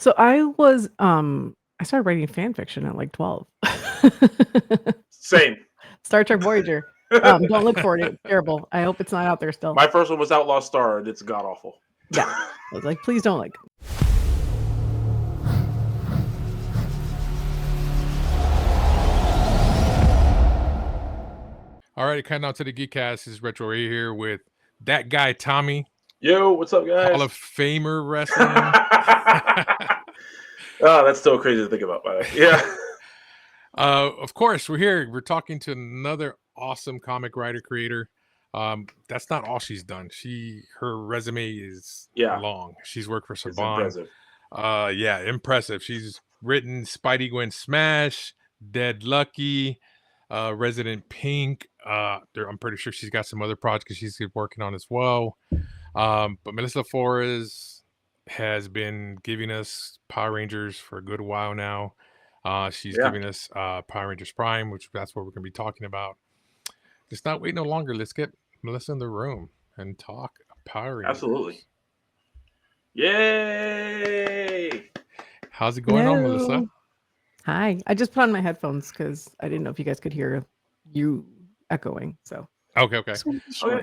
So I started writing fan fiction at like 12. Same. Star Trek Voyager. Don't look for it. It's terrible. I hope it's not out there still. My first one was Outlaw Star, and it's god awful. Yeah. I was like, please don't like. All right, coming out to the Geekcast. This is Retro right here with that guy Tommy. Yo, what's up, guys? Hall of Famer wrestling. Oh, that's still crazy to think about, by the way. Yeah. Of course, we're here. We're talking to another awesome comic writer creator. That's not all she's done. Her resume is long. She's worked for Saban. It's impressive. Impressive. She's written Spidey Gwen Smash, Dead Lucky, Resident Pink. I'm pretty sure she's got some other projects she's working on as well. But Melissa Flores has been giving us Power Rangers for a good while now. She's giving us Power Rangers Prime, which that's what we're going to be talking about. Just not wait no longer. Let's get Melissa in the room and talk Power Rangers. Absolutely. Yay! How's it going on, Melissa? Hi. I just put on my headphones because I didn't know if you guys could hear you echoing. So okay. Okay,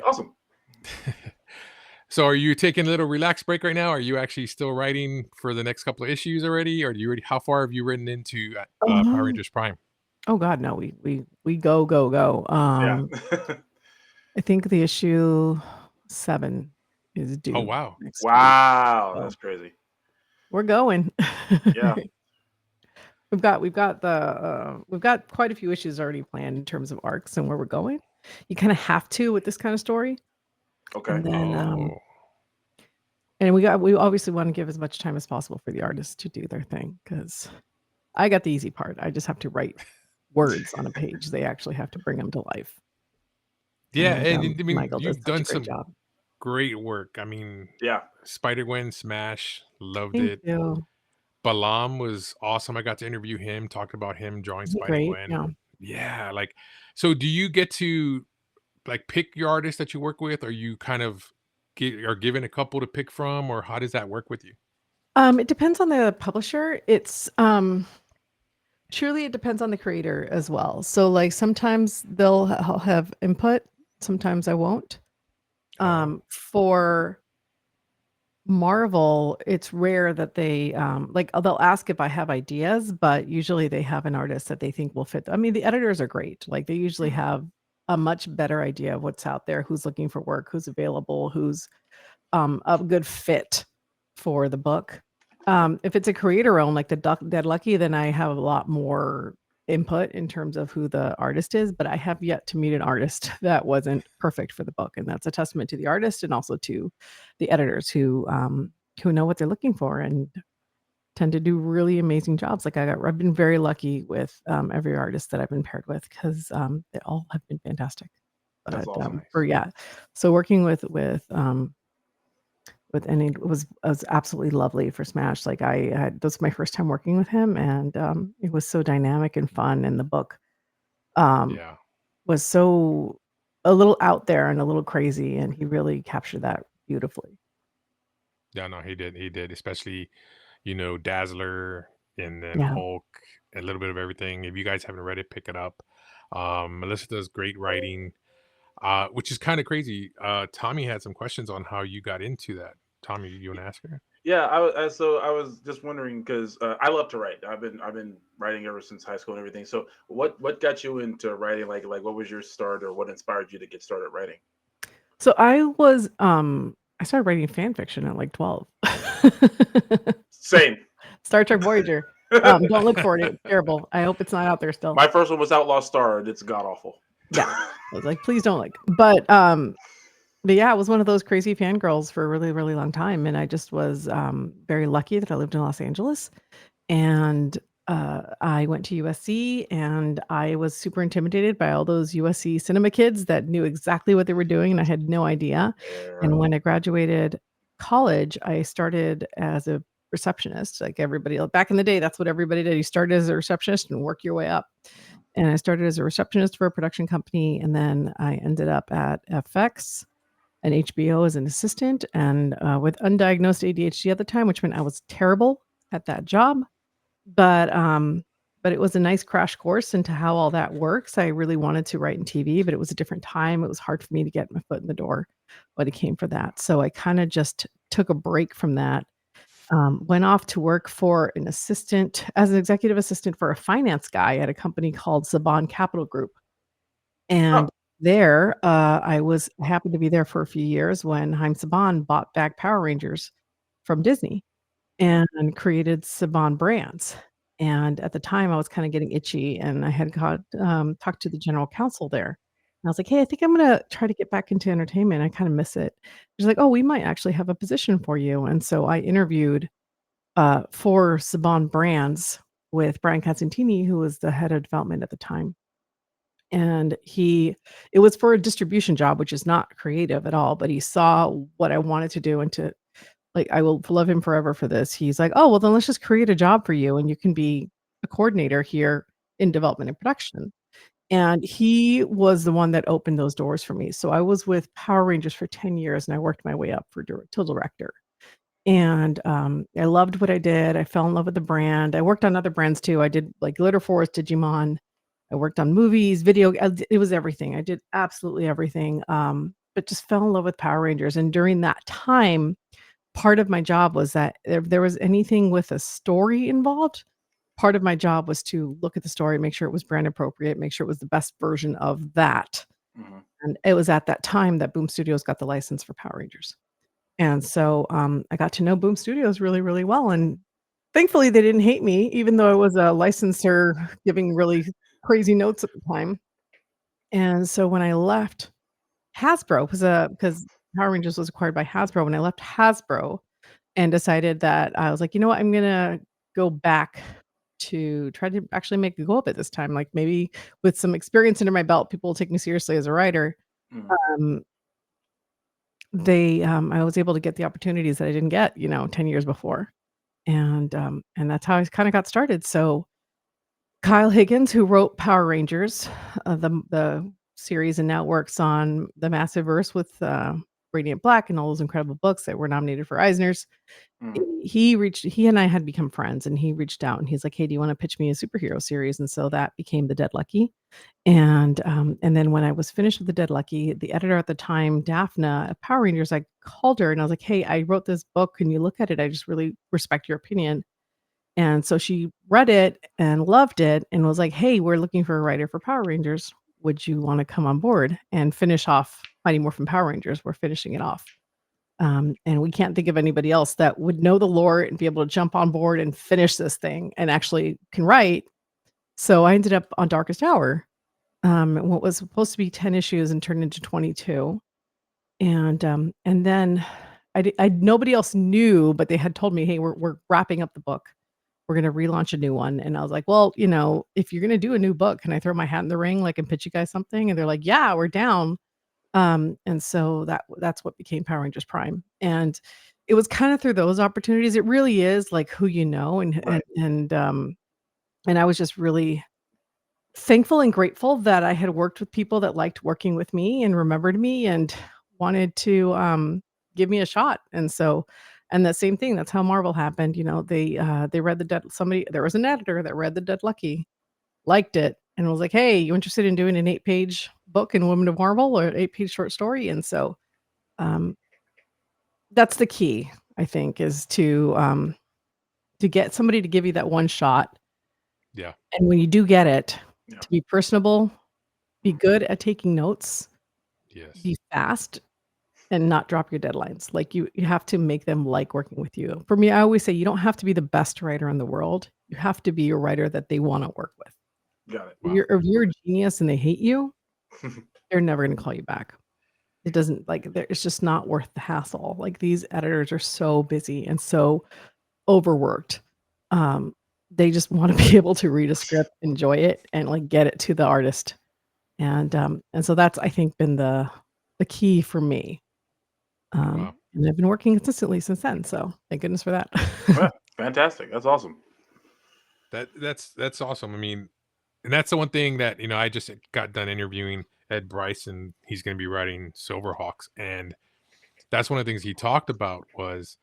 awesome. So are you taking a little relaxed break right now? Are you actually still writing for the next couple of issues already? Or how far have you written into Power Rangers Prime? Oh God, no, we go. I think the issue 7 is due. Oh wow. Wow, that's crazy. We're going. Yeah. We've got quite a few issues already planned in terms of arcs and where we're going. You kind of have to with this kind of story. Okay. And then, and we obviously want to give as much time as possible for the artists to do their thing, because I got the easy part. I just have to write words on a page. They actually have to bring them to life. Yeah, and I mean, Michael you've done some job. Great work. I mean, Spider-Gwen Smash, loved Thank it. you. Balam was awesome. I got to interview him, talked about him drawing Spider-Gwen. Yeah, like, so do you get to like pick your artists that you work with, or you kind of are given a couple to pick from, or how does that work with you? It depends on the publisher. It's truly it depends on the creator as well. So like sometimes they'll have input, sometimes I won't. For Marvel, it's rare that they they'll ask if I have ideas, but usually they have an artist that they think will fit. I mean, the editors are great. Like they usually have a much better idea of what's out there, who's looking for work, who's available, who's a good fit for the book. If it's a creator owned, like the Dead Lucky, then I have a lot more input in terms of who the artist is, but I have yet to meet an artist that wasn't perfect for the book. And that's a testament to the artist and also to the editors who know what they're looking for and tend to do really amazing jobs. Like I've been very lucky with every artist that I've been paired with, because they all have been fantastic. That's awesome. So working with and it was absolutely lovely for Smash. Like this was my first time working with him, and it was so dynamic and fun. And the book was so a little out there and a little crazy, and he really captured that beautifully. Yeah, no, he did, especially, Dazzler and then Hulk, a little bit of everything. If you guys haven't read it, pick it up. Melissa does great writing. Which is kind of crazy. Tommy had some questions on how you got into that. Tommy, you want to ask her? Yeah, I was just wondering, because I love to write. I've been writing ever since high school and everything. So what got you into writing? Like what was your start, or what inspired you to get started writing? So I started writing fan fiction at like 12. Same. Star Trek Voyager. Don't look for it. It's terrible. I hope it's not out there still. My first one was Outlaw Star, and it's god awful. Yeah. I was like, please don't like. But yeah, I was one of those crazy fangirls for a really, really long time. And I just was very lucky that I lived in Los Angeles. And I went to USC, and I was super intimidated by all those USC cinema kids that knew exactly what they were doing, and I had no idea. And when I graduated college, I started as a receptionist. Like everybody back in the day, that's what everybody did. You started as a receptionist and work your way up. And I started as a receptionist for a production company, and then I ended up at FX and HBO as an assistant, and with undiagnosed ADHD at the time, which meant I was terrible at that job. But it was a nice crash course into how all that works. I really wanted to write in TV, but it was a different time. It was hard for me to get my foot in the door when it came for that. So I kind of just took a break from that. Went off to work for an assistant as an executive assistant for a finance guy at a company called Saban Capital Group. Oh, And there, I happened to be there for a few years when Haim Saban bought back Power Rangers from Disney mhm. and created Saban Brands. And at the time, I was kinda getting itchy, and I had talked to the general counsel there. And I was like, "Hey, I think I'm gonna try to get back into entertainment. I kinda miss it." She's like, "Oh, we might actually have a position for you." And so I interviewed, for Saban Brands with Brian Constantini, who was the head of development at the time. And it was for a distribution job, which is not creative at all, but he saw what I wanted to do and to like, I will love him forever for this. He's like, "Oh, well, then let's just create a job for you, and you can be a coordinator here in development and production." And he was the one that opened those doors for me. So I was with Power Rangers for 10 years, and I worked my way up for till director. And, I loved what I did. I fell in love with the brand. I worked on other brands too. I did, like, Glitter Force, Digimon. I worked on movies, it was everything. I did absolutely everything, but just fell in love with Power Rangers, and during that time, part of my job was that if there was anything with a story involved, part of my job was to look at the story, make sure it was brand appropriate, make sure it was the best version of that, Mhm. and it was at that time that Boom Studios got the license for Power Rangers. And so, I got to know Boom Studios really, really well, and thankfully, they didn't hate me, even though I was a licensor giving really crazy notes at the time. And so when I left Hasbro, because Power Rangers was acquired by Hasbro, when I left Hasbro and decided that I was like, "You know what? I'm gonna go back to try to actually make a go of it this time." Like, maybe with some experience under my belt, people will take me seriously as a writer. Mhm. Um, I was able to get the opportunities that I didn't get, 10 years before. And that's how I kinda got started. So, Kyle Higgins, who wrote Power Rangers, the series, and now works on the Massiverse with, Radiant Black and all those incredible books that were nominated for Eisners. Mhm. He and I had become friends, and he reached out and he's like, "Hey, do you wanna pitch me a superhero series?" And so that became The Dead Lucky. And then when I was finished with The Dead Lucky, the editor at the time, Daphne at Power Rangers, I called her and I was like, "Hey, I wrote this book. Can you look at it? I just really respect your opinion." And so she read it and loved it and was like, "Hey, we're looking for a writer for Power Rangers. Would you wanna come on board and finish off Mighty Morphin Power Rangers? We're finishing it off." And we can't think of anybody else that would know the lore and be able to jump on board and finish this thing and actually can write. So I ended up on Darkest Hour, what was supposed to be 10 issues and turned into 22. And then nobody else knew, but they had told me, "Hey, we're wrapping up the book. We're gonna relaunch a new one." And I was like, "Well, if you're gonna do a new book, can I throw my hat in the ring, like, and pitch you guys something?" And they're like, "Yeah, we're down." And so that's what became Power Rangers Prime. And it was kinda through those opportunities. It really is like who you know, Right. and I was just really thankful and grateful that I had worked with people that liked working with me and remembered me and wanted to, give me a shot. And the same thing, that's how Marvel happened. They read the Dead somebody there was an editor that read the Dead Lucky, liked it, and was like, "Hey, you interested in doing an 8-page book in Women of Marvel or an 8-page short story?" And so, um, that's the key, I think, is to get somebody to give you that one shot, Yeah. and when you do get it, Yeah. to be personable, be good at taking notes, Yes. be fast, and not drop your deadlines. Like, you have to make them like working with you. For me, I always say you don't have to be the best writer in the world. You have to be a writer that they wanna work with. Got it. Wow. If you're a genius and they hate you, they're never gonna call you back. It doesn't like, it's just not worth the hassle. Like, these editors are so busy and so overworked. Um, they just wanna be able to read a script, enjoy it, and, like, get it to the artist. And so that's, I think, been the key for me. Wow. And I've been working consistently since then, so thank goodness for that. Yeah, fantastic. That's awesome. That's awesome. I mean, and that's the one thing that I just got done interviewing Ed Bryce, and he's going to be writing Silverhawks, and that's one of the things he talked about was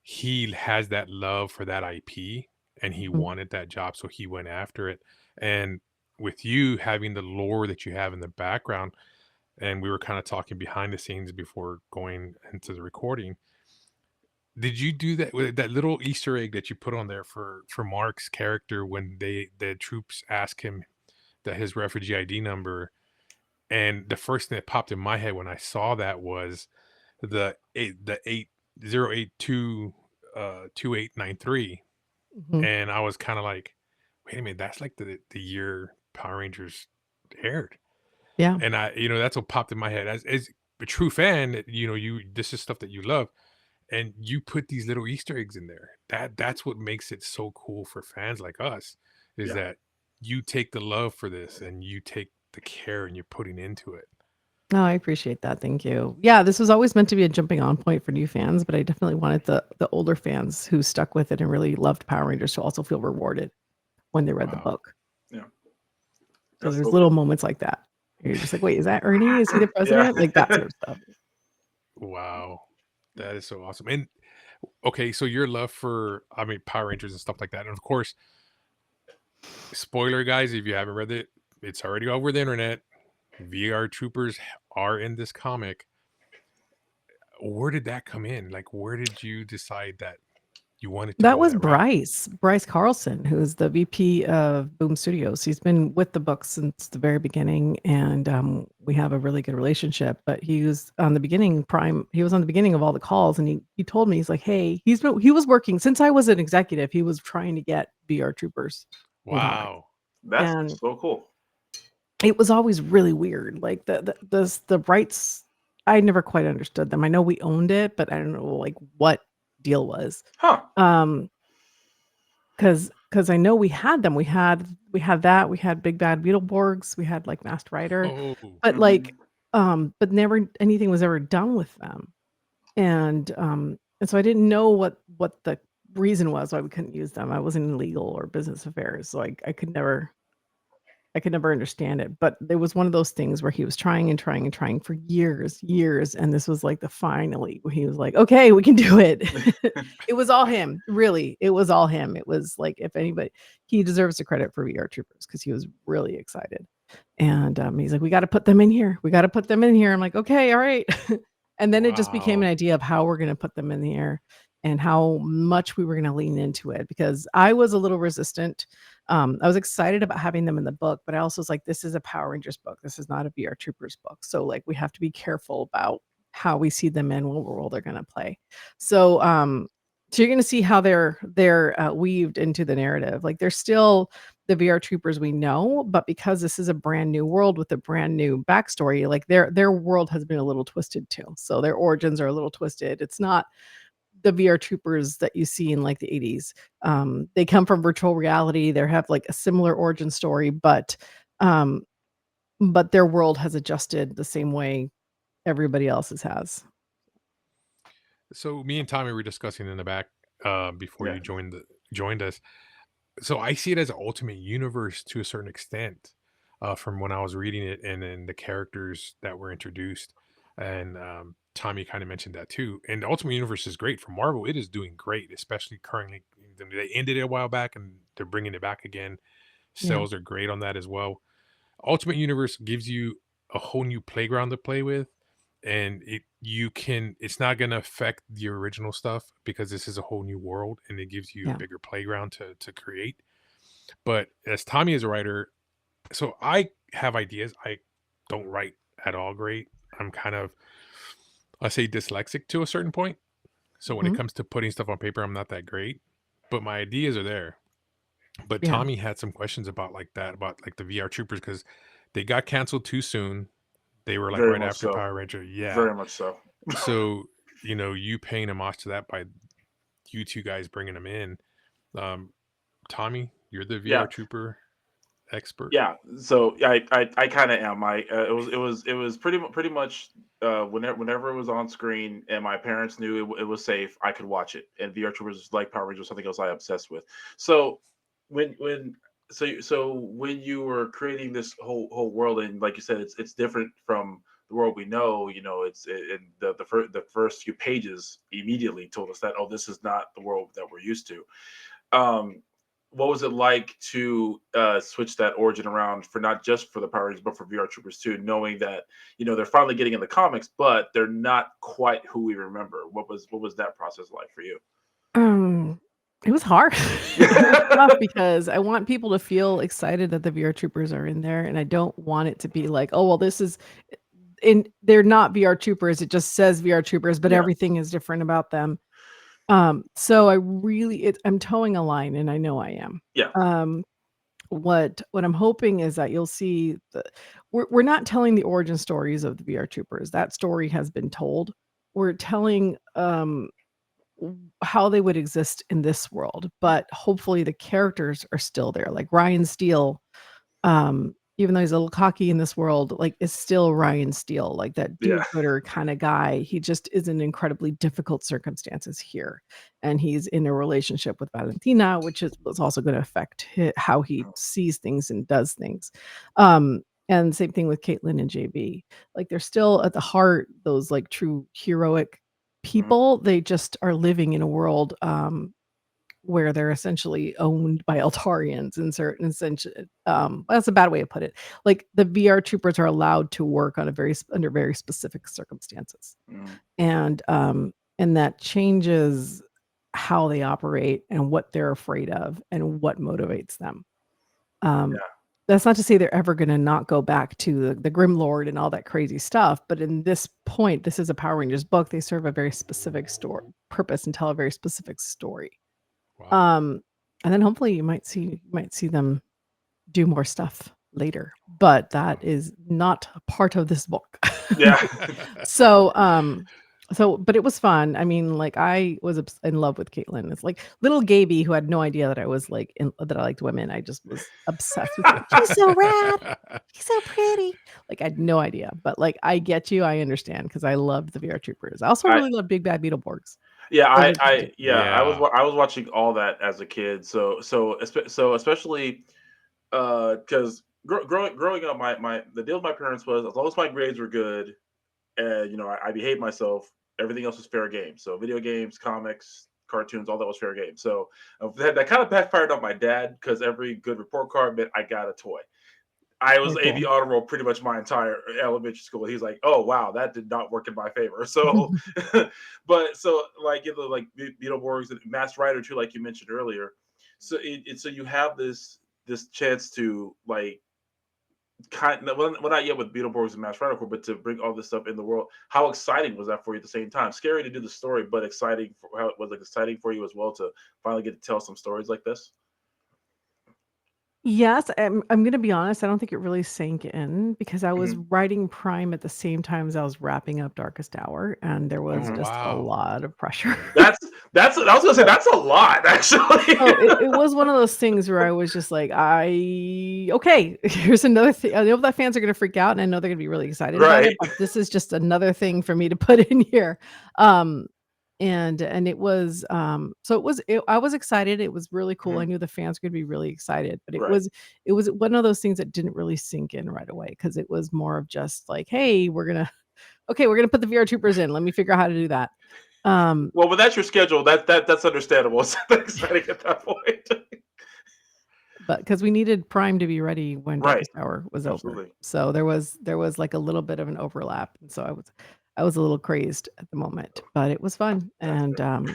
he has that love for that IP and he Mhm. wanted that job, so he went after it. And with you having the lore that you have in the background, and we were kind of talking behind the scenes before going into the recording. Did you do that with that little Easter egg that you put on there for Mark's character when the troops ask him that his refugee ID number? And the first thing that popped in my head when I saw that was the 8082 2893. Mhm. And I was kind of like, wait a minute, that's like the year Power Rangers aired. Yeah. And that's what popped in my head as a true fan. This is stuff that you love, and you put these little Easter eggs in there. That's what makes it so cool for fans like us, is Yeah. that you take the love for this and you take the care and you're putting into it. No, I appreciate that. Thank you. Yeah, this was always meant to be a jumping on point for new fans, but I definitely wanted the older fans who stuck with it and really loved Power Rangers to also feel rewarded when they read the Wow. book. Yeah. So That's there's so little cool. moments like that. You're just like, wait, is that Ernie? Is he the Yeah. president? Like that sort of stuff. Wow. That is so awesome. And okay, so your love for, I mean, Power Rangers and stuff like that. And of course, spoiler guys, if you haven't read it, it's already over the internet. VR troopers are in this comic. Where did that come in? Like, where did you decide that you wanted to That go was that route? Bryce Carlson, who's the VP of Boom Studios. He's been with the book since the very beginning, and we have a really good relationship. But he was on the beginning He was on the beginning of all the calls, and he told me, he's like, "Hey, he was working since I was an executive. He was trying to get VR troopers in comics, Wow. That's and so cool. it was always really weird. Like the rights, I never quite understood them. I know we owned it, but I don't know like what deal was. Huh. Um, 'Cause I know we had them. We had that, we had Big Bad Beetleborgs, we had, like, Masked Rider, Oh, but, Hmm. but never anything was ever done with them, and so I didn't know what the reason was why we couldn't use them. I wasn't in legal or business affairs, so I could never understand it, but there was one of those things where he was trying and trying and trying for years, and this was like the finally where he was like, "Okay, we can do it." It was all him, really. It was all him. It was like, if anybody, he deserves the credit for VR Troopers because he was really excited. And he's like, "We got to put them in here. We got to put them in here." I'm like, "Okay, all right." And then it just became an wow. idea of how we're going to put them in the air and how much we were going to lean into it because I was a little resistant. I was excited about having them in the book, but I also was like, this is a Power Rangers book. This is not a VR Troopers book. So like we have to be careful about how we see them in what role they're going to play. So so you're going to see how they're weaved into the narrative. Like they're still the VR troopers we know, but because this is a brand new world with a brand new backstory, like their world has been a little twisted too. So their origins are a little twisted. It's not the VR troopers that you see in like the 80s. They come from virtual reality. They have like a similar origin story, um, but their world has adjusted the same way everybody else's has. So me and Tommy were discussing in the back before Yeah. you joined us. So I see it as an ultimate universe to a certain extent, from when I was reading it, and then the characters that were introduced, and Tommy kind of mentioned that too. And the Ultimate Universe is great for Marvel. It is doing great, especially currently. They ended it a while back, and they're bringing it back again. Yeah. Sales are great on that as well. Ultimate Universe gives you a whole new playground to play with, and it's not going to affect the original stuff because this is a whole new world, and it gives you a Yeah. bigger playground to create. But as Tommy is a writer, so I have ideas. I don't write at all great. I'm kind of, I say, dyslexic to a certain point. So when it Mhm. comes to putting stuff on paper, I'm not that great. But my ideas are there. But Yeah. Tommy had some questions about like that, about like the VR Troopers, because they got canceled too soon. They were like Very right much after so. Power Ranger. Yeah. Very much so. So, you paying homage to that by you two guys bringing them in. Um, Tommy, you're the VR Yeah. Trooper expert. Yeah. So I kind of am. It was pretty much whenever it was on screen and my parents knew it was safe, I could watch it. And VR Troopers like Power Rangers was something else I obsessed with. So when so when you were creating this whole world, and like you said, it's different from the world we know, the first few pages immediately told us that, oh, this is not the world that we're used to. Um, what was it like to switch that origin around for not just for the Power Rangers but for VR Troopers too, knowing that they're finally getting in the comics, but they're not quite who we remember. What was that process like for you? Um, it was hard. It was tough because I want people to feel excited that the VR Troopers are in there, and I don't want it to be like, "Oh, well, this is," and they're not VR Troopers, it just says VR Troopers, but Yeah, everything is different about them. So I'm towing a line, and I know I am. yeah, What I'm hoping is that you'll see we're not telling the origin stories of the VR Troopers. That story has been told. We're telling, how they would exist in this world, but hopefully the characters are still there. Like Ryan Steele, even though he's a little cocky in this world, like is still Ryan Steele, like that yeah. do-gooder kind of guy. He just is in incredibly difficult circumstances here, and he's in a relationship with Valentina, which was also going to affect how he sees things and does things. And same thing with Caitlin and JB. Like they're still at the heart those like true heroic Mhm. people. They just are living in a world where they're essentially owned by Altarians in certain sense. That's a bad way to put it. Like the VR troopers are allowed to work on under very specific circumstances, Mhm. and that changes how they operate and what they're afraid of and what motivates them. Um, Yeah. that's not to say they're ever going to not go back to the Grim Lord and all that crazy stuff, but in this point, this is a Power Rangers book. They serve a very specific purpose and tell a very specific story. Wow. Um, and then hopefully you might see them do more stuff later, but that is not a part of this book. Yeah. So, but it was fun. I mean, like I was in love with Caitlin. It's like little Gaby who had no idea that I was like that I liked women. I just was obsessed with. She's so rad. She's so pretty. Like I had no idea, but like I get you. I understand because I loved the VR Troopers. I also I really loved Big Bad Beetleborgs. Yeah, Those are good too. Yeah. I was watching all that as a kid. So especially because growing up, my the deal with my parents was as long as my grades were good and I behaved myself, everything else was fair game. So video games, comics, cartoons, all that was fair game. So that kind of backfired on my dad because every good report card meant I got a toy. I was Very AV cool. honor roll pretty much my entire elementary school. He's like, "Oh wow, that did not work in my favor." So, but so like like Beetleborgs and Mass Rider too, like you mentioned earlier. So so you have this chance to like kind of, well not yet with Beetleborgs and Mass Rider, but to bring all this stuff in the world. How exciting was that for you at the same time? Scary to do the story, but exciting for how it was like exciting for you as well to finally get to tell some stories like this. Yes, I'm gonna be honest, I don't think it really sank in because I was Hmm. writing Prime at the same time as I was wrapping up Darkest Hour, and there was Oh Hmm. just a wow. lot of pressure. That's I was gonna say So that's a lot actually. so it was one of those things where I was just like, okay, here's another thing. I know that fans are gonna freak out, and I know they're gonna be really excited about it, Right. but this is just another thing for me to put in here. Um, and it was I was excited. It was really cool. I Mhm. knew the fans were gonna be really excited, but Right. it was one of those things that didn't really sink in right away because it was more of just like, hey, we're gonna put the VR troopers in. Let me figure out how to do that. Um, Well, but that's your schedule. That's understandable. It's not exciting at that point. but because we needed Prime to be ready when Right. Darkest Hour was over. Absolutely. So there was like a little bit of an overlap. And so I was a little crazed at the moment, but it was fun. That's fair.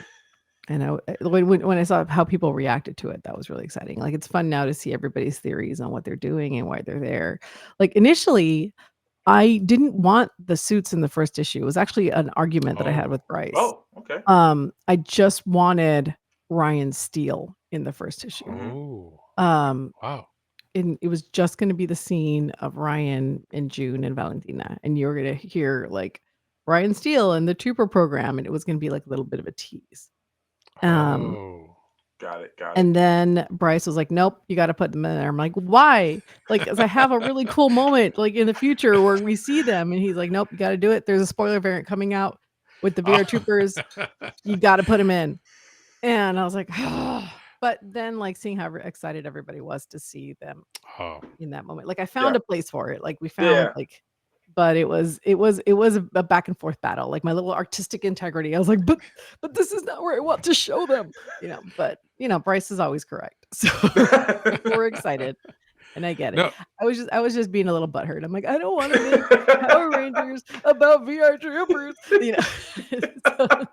And when I saw how people reacted to it, that was really exciting. Like it's fun now to see everybody's theories on what they're doing and why they're there. Like initially, I didn't want the suits in the first issue. It was actually an argument that I had Oh. with Bryce. Oh, okay. I just wanted Ryan Steele in the first issue. Mhm. Oh. Um, Wow. and it was just going to be the scene of Ryan and June and Valentina, and you were going to hear like Ryan Steele and the Trooper program, and it was going to be like a little bit of a tease. Um, Oh. Got it. Got it. and then Bryce was like, "Nope, you got to put them in there." I'm like, "Why?" Like, as I have a really cool moment like in the future where we see them, and he's like, "Nope, you got to do it." There's a spoiler variant coming out with the VR Troopers. You got to put them in. And I was like, but then like seeing how excited everybody was to see them Oh. in that moment. Like I Yeah. found a place for it. Like we found Yeah. like but it was a back and forth battle. Like my little artistic integrity, I was like, but this is not where I want to show them, But Bryce is always correct, so we're excited, and I get it. No, I was just being a little butthurt. I'm like, I don't want to make Power Rangers about VR troopers, So-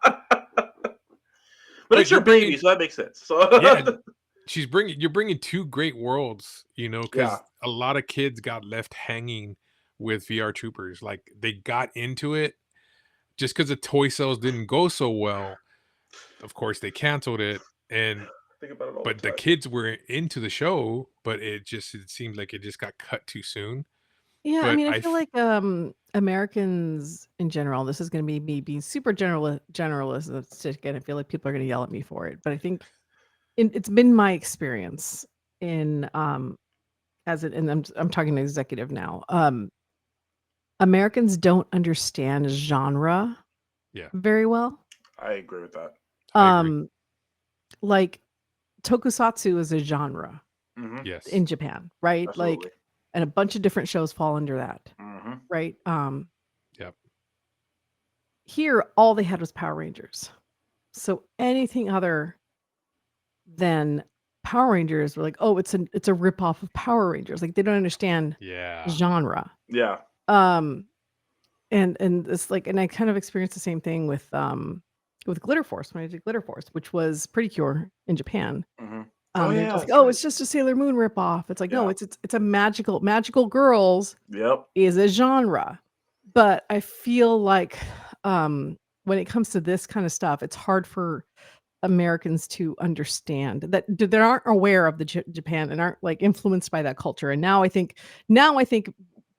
But it's your you're baby, bringing, so that makes sense. So yeah, you're bringing two great worlds, because Yeah. a lot of kids got left hanging with VR Troopers. Like they got into it just because the toy sales didn't go so well. Of course, they canceled it, and think about it all but the the time. kids were into the show, but it seemed like it just got cut too soon. Yeah, I But mean, I feel like Americans in general, this is going to be me being super generalistic, and I feel like people are going to yell at me for it. But I think it's been my experience in and I'm talking to executive now. Americans don't understand genre Yeah, very well. I agree with that. I agree. Like tokusatsu is a genre Mm-hmm. Yes. in Japan, right? Absolutely. Like, and a bunch of different shows fall under that, Mm-hmm. right? Yep. Here, all they had was Power Rangers. So anything other than Power Rangers were like, oh, it's a ripoff of Power Rangers. Like they don't understand Yeah. genre. Yeah. And it's like, and I kind of experienced the same thing with Glitter Force when I did Glitter Force, which was Pretty Cure in Japan. Mm-hmm. They're yeah. just like, that's oh, right. it's just a Sailor Moon ripoff. It's like, no, Yeah. it's a magical girls Yep. is a genre. But I feel like when it comes to this kind of stuff, it's hard for Americans to understand that aren't aware of the Japan and aren't like influenced by that culture. And now I think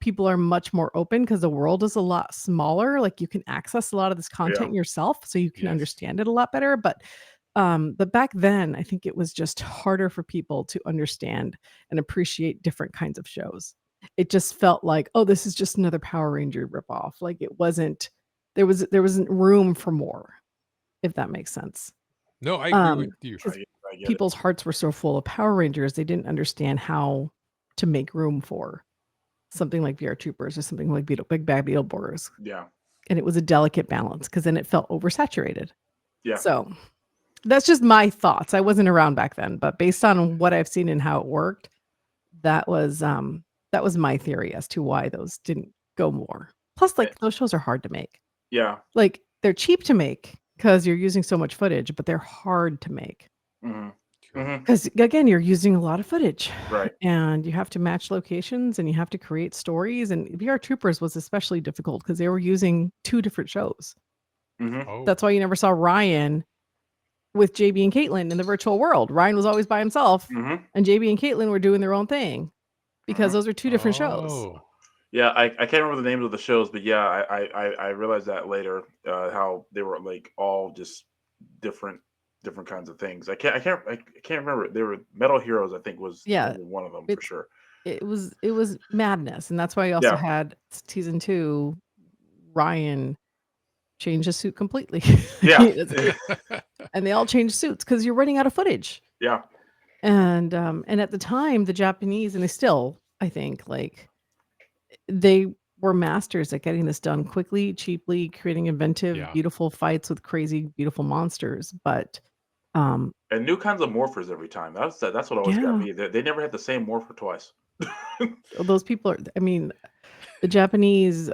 people are much more open because the world is a lot smaller. Like you can access a lot of this content yourself, so you can Yes. understand it a lot better. But back then, I think it was just harder for people to understand and appreciate different kinds of shows. It just felt like, oh, this is just another Power Ranger ripoff. Like it wasn't. There wasn't room for more, if that makes sense. No, I agree with you. Because I get people's hearts were so full of Power Rangers, they didn't understand how to make room for something like VR Troopers or something like Big Bad Beetleborgs. it. Yeah. And it was a delicate balance because then it felt oversaturated. Yeah. So that's just my thoughts. I wasn't around back then, but based on what I've seen and how it worked, that was my theory as to why those didn't go more. Plus, like those shows are hard to make. Yeah. Like they're cheap to make because you're using so much footage, but they're hard to make. Mm-hmm. Mm-hmm. Because again, you're using a lot of footage, Right. and you have to match locations and you have to create stories. And VR Troopers was especially difficult because they were using 2 different shows. Mm-hmm. Oh, That's why you never saw Ryan with JB and Caitlin in the virtual world. Ryan was always by himself, Mm-hmm. and JB and Caitlin were doing their own thing because Mhm. those are 2 different shows. Oh. Yeah, I can't remember the names of the shows, but yeah, I realized that later, how they were like all just different kinds of things. I can't remember. They were Metal Heroes, I think was Yeah, one of them for it's sure. it was madness, and that's why I also Yeah. had season 2. Ryan changed his suit completely. Yeah. And they all changed suits because you're running out of footage. Yeah. And at the time, the Japanese, and they still, I think, like they were masters at getting this done quickly, cheaply, creating inventive, Yeah. beautiful fights with crazy, beautiful monsters. But And new kinds of morphers every time. That's what always got Yeah. me. They never had the same morpher twice. those people are, I mean, the Japanese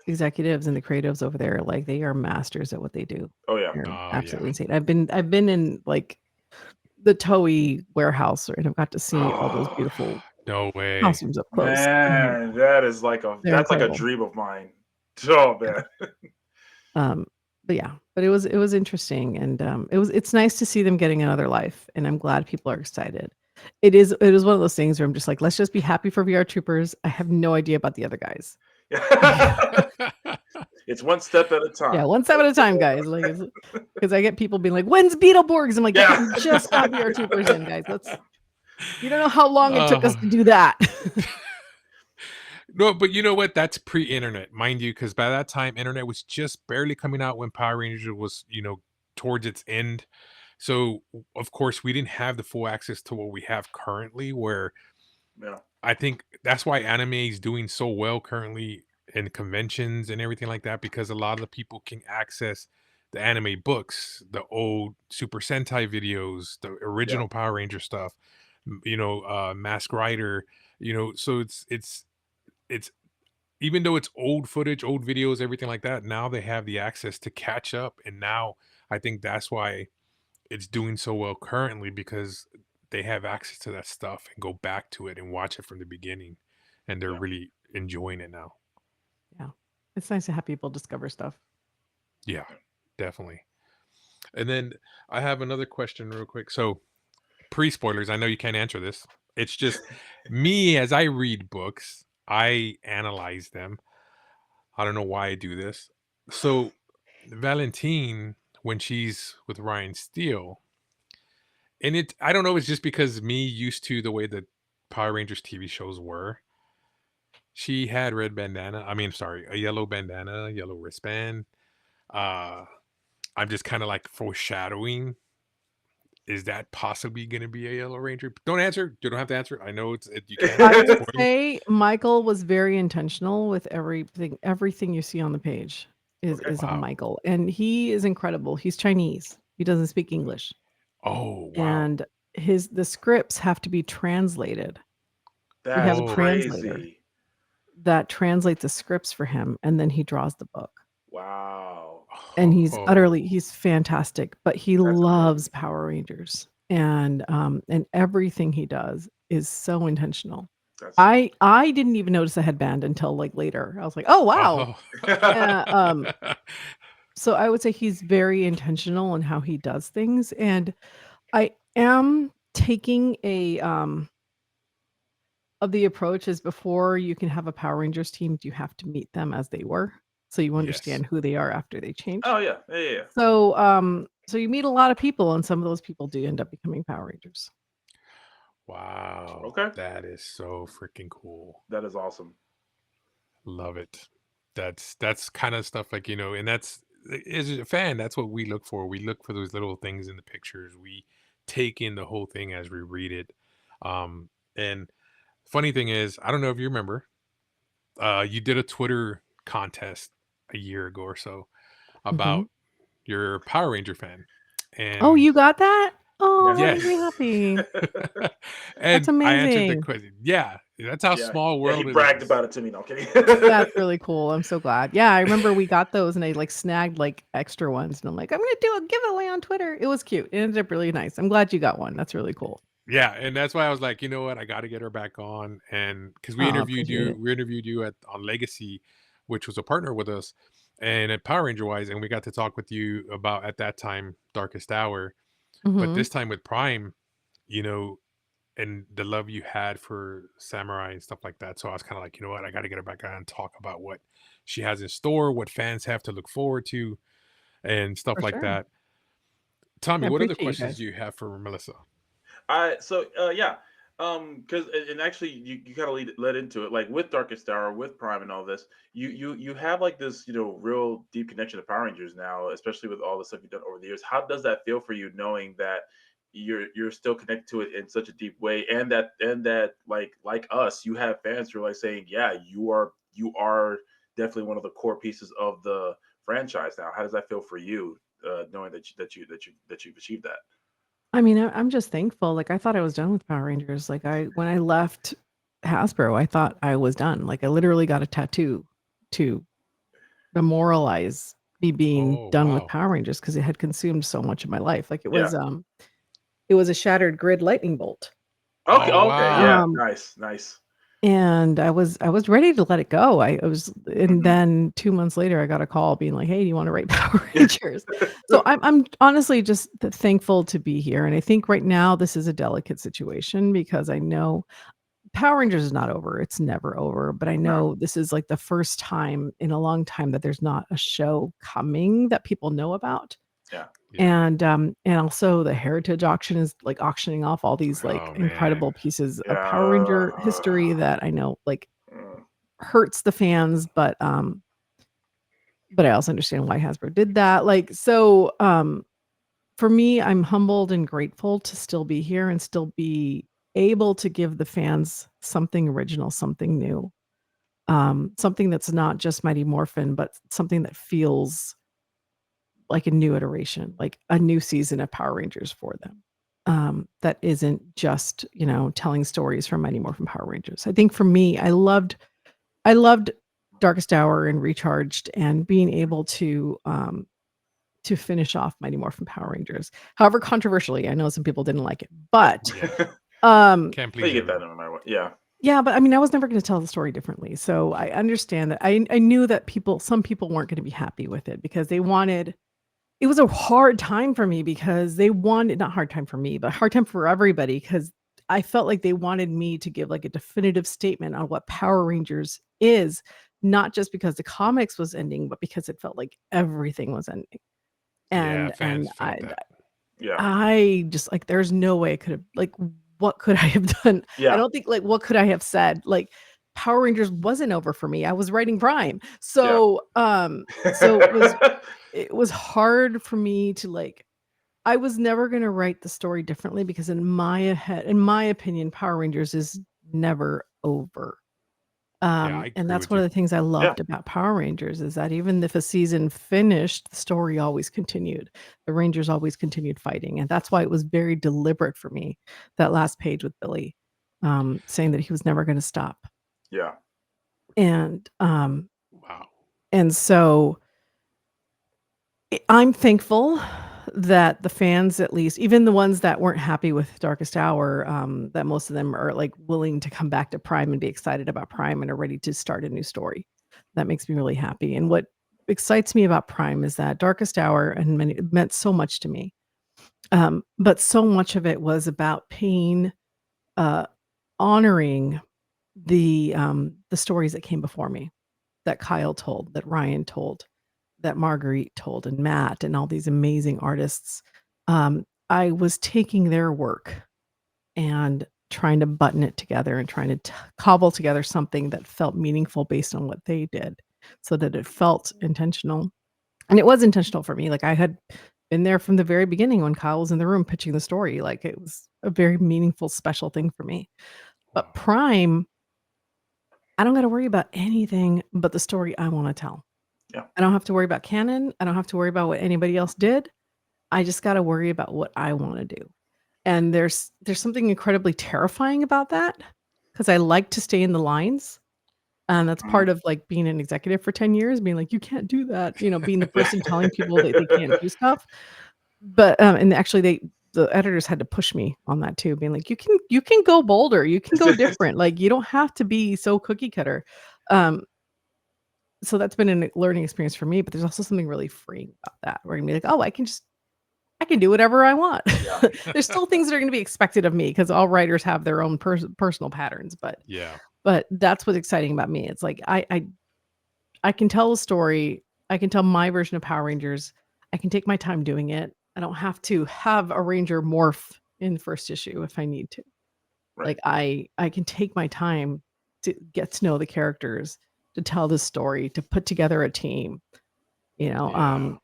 executives and the creatives over there, like they are masters at what they do. Oh yeah. They're Oh, absolutely yeah. insane. I've been in like the Toei warehouse, and I've got to see all those beautiful No way. costumes up close. Man, that is like They're like a incredible. dream of mine. Oh man. But yeah, but it was interesting, and it's nice to see them getting another life, and I'm glad people are excited. It is one of those things where I'm just like, let's just be happy for VR Troopers. I have no idea about the other guys. It's one step at a time. Yeah, one step at a time, guys. Like, because I get people being like, "When's Beetleborgs?" I'm like, Yeah. "We just got VR Troopers in, guys. You don't know how long it took us to do that." No, but you know what? That's pre-internet, mind you, because by that time, internet was just barely coming out when Power Rangers was, towards its end. So, of course, we didn't have the full access to what we have currently, where Yeah. I think that's why anime is doing so well currently, and conventions and everything like that, because a lot of the people can access the anime books, the old Super Sentai videos, the Yeah. original Power Ranger stuff, Mask Rider, so it's even though it's old footage, old videos, everything like that, now they have the access to catch up. And now I think that's why it's doing so well currently, because they have access to that stuff and go back to it and watch it from the beginning. And they're Yeah. really enjoying it now. Yeah. It's nice to have people discover stuff. Yeah, definitely. And then I have another question real quick. So pre-spoilers, I know you can't answer this. It's just me, as I read books, I analyze them. I don't know why I do this. So Valentine, when she's with Ryan Steele, and I don't know, it's just because me used to the way that Power Rangers TV shows were. She had red bandana. I mean, sorry, a yellow bandana, yellow wristband. Uh I'm just kind of like foreshadowing. Is that possibly going to be a Yellow Ranger? Don't answer. You don't have to answer. I know you can't. I It's would spoiler. say Michael was very intentional with everything you see on the page Okay. is on Wow. Michael, and he is incredible. He's Chinese. He doesn't speak English, Oh, wow. and the scripts have to be translated. He has That's a Oh, translator crazy. that translates the scripts for him, and then he draws the book. Wow. And he's oh, fantastic, but he That's loves crazy. Power Rangers, and everything he does is so intentional. That's I didn't even notice a headband until, like, later. I was like, "Oh, wow." oh. So I would say he's very intentional in how he does things, and I am taking of the approach is before you can have a Power Rangers team, you have to meet them as they were, so you Yes. understand who they are after they change. Oh yeah. Yeah. Yeah. So you meet a lot of people, and some of those people do end up becoming Power Rangers. Wow. Okay. That is so freaking cool. That is awesome. Love it. That's kind of stuff like, and that's, as a fan, that's what we look for. We look for those little things in the pictures. We take in the whole thing as we read it. And funny thing is, I don't know if you remember, you did a Twitter contest a year ago or so Mhm. about your Power Ranger fan. Oh, And you got that? Oh, that made me yes. happy. That's And I answered the amazing. question. Yeah, that's how Yeah. small Yeah. He world it bragged is. about it to me. No I'm kidding. That's really cool. I'm so glad. Yeah, I remember we got those, and I, like, snagged, like, extra ones, and I'm like, "I'm gonna do a giveaway on Twitter." It was cute. It ended up really nice. I'm glad you got one. That's really cool. Yeah, and that's why I was like, you know what, I got to get her back on, and because Oh, appreciate it. we interviewed you at on Legacy, which was a partner with us, and at Power Ranger Wise, and we got to talk with you about at that time Darkest Hour, but Mhm. this time with Prime, you know, and the love you had for Samurai and stuff like that. So I was kind of like, you know what, I got to get her back on and talk about what she has in store, what fans have to look forward to, and stuff For like sure. that. Tommy, I what other appreciate you questions guys. do you have for Melissa? Yeah, because and actually you kind of led into it, like with Darkest Hour, with Prime, and all this. You have like this, real deep connection to Power Rangers now, especially with all the stuff you've done over the years. How does that feel for you, knowing that you're still connected to it in such a deep way, and that like us, you have fans who are like saying, yeah, you are definitely one of the core pieces of the franchise now. How does that feel for you, knowing that you've achieved that? I mean, I'm just thankful. Like, I thought I was done with Power Rangers. Like, when I left Hasbro, I thought I was done. Like, I literally got a tattoo to memorialize me being Oh, done with wow. Power Rangers because it had consumed so much of my life. Like, Yeah. it was a shattered grid lightning bolt. Okay. Oh, Okay. Yeah. wow. Um, Nice. Nice. and I was ready to let it go. And Mhm. then 2 months later, I got a call being like, "Hey, do you want to write Power Rangers?" So I'm honestly just thankful to be here. And I think right now this is a delicate situation because I know Power Rangers is not over. It's never over. But I No. know this is like the first time in a long time that there's not a show coming that people know about. Yeah. Yeah. And also the Heritage Auction is, like, auctioning off all these, like, Oh, man. incredible pieces of Power Ranger Yeah. history that I know, like, Mm. hurts the fans, but I also understand why Hasbro did that. Like, so, for me, I'm humbled and grateful to still be here and still be able to give the fans something original, something new. something that's not just Mighty Morphin, but something that feels like a new iteration, like a new season of Power Rangers for them. That isn't just, telling stories from Mighty Morphin Power Rangers. I think for me, I loved Darkest Hour and Recharged, and being able to finish off Mighty Morphin Power Rangers. However, controversially, I know some people didn't like it, but Can't They please get that everyone. no matter what. Yeah. yeah, but I mean, I was never going to tell the story differently. So I understand that. I knew that some people weren't going to be happy with it because they wanted. It was a hard time for me because they wanted, not hard time for me, but hard time for everybody, because I felt like they wanted me to give like a definitive statement on what Power Rangers is, not just because the comics was ending, but because it felt like everything was ending. Yeah, And fans felt that. Yeah. I just like, there's no way I could have, like, what could I have done? I Yeah. don't think, like, what could I have said? Like, Power Rangers wasn't over for me. I was writing Prime. So, it was hard for me to, like, I was never gonna write the story differently because in my opinion, Power Rangers is never over. Yeah, I And agree that's with one you. of the things I loved about Power Rangers, is that even if a season finished, the story always continued. The Rangers always continued fighting, and that's why it was very deliberate for me, that last page with Billy, saying that he was never gonna stop. Yeah. And, Wow. and so I'm thankful that the fans, at least, even the ones that weren't happy with Darkest Hour, that most of them are like willing to come back to Prime and be excited about Prime and are ready to start a new story. That makes me really happy. And what excites me about Prime is that Darkest Hour it meant so much to me. But so much of it was about paying, uh, honoring the stories that came before me, that Kyle told, that Ryan told, that Marguerite told, and Matt, and all these amazing artists. I was taking their work and trying to button it together and trying to cobble together something that felt meaningful based on what they did, so that it felt intentional. And it was intentional for me. Like, I had been there from the very beginning when Kyle was in the room pitching the story. Like, it was a very meaningful, special thing for me. But Prime, I don't got to worry about anything but the story I want to tell. Yeah. I don't have to worry about canon. I don't have to worry about what anybody else did. I just got to worry about what I want to do. And there's something incredibly terrifying about that, because I like to stay in the lines. And that's part of like being an executive for 10 years, being like, you can't do that, being the person telling people that they can't do stuff. But and actually the editors had to push me on that too, being like, you can go bolder, you can go different. Like, you don't have to be so cookie cutter. Um, so that's been a learning experience for me, but there's also something really freeing about that, where you can be like, oh, I can do whatever I want. Yeah. There's still things that are going to be expected of me because all writers have their own personal patterns, Yeah. but that's what's exciting about me. It's like I can tell a story. I can tell my version of Power Rangers. I can take my time doing it. I don't have to have a Ranger morph in the first issue if I need to. Right. Like, I can take my time to get to know the characters, to tell the story, to put together a team, Yeah.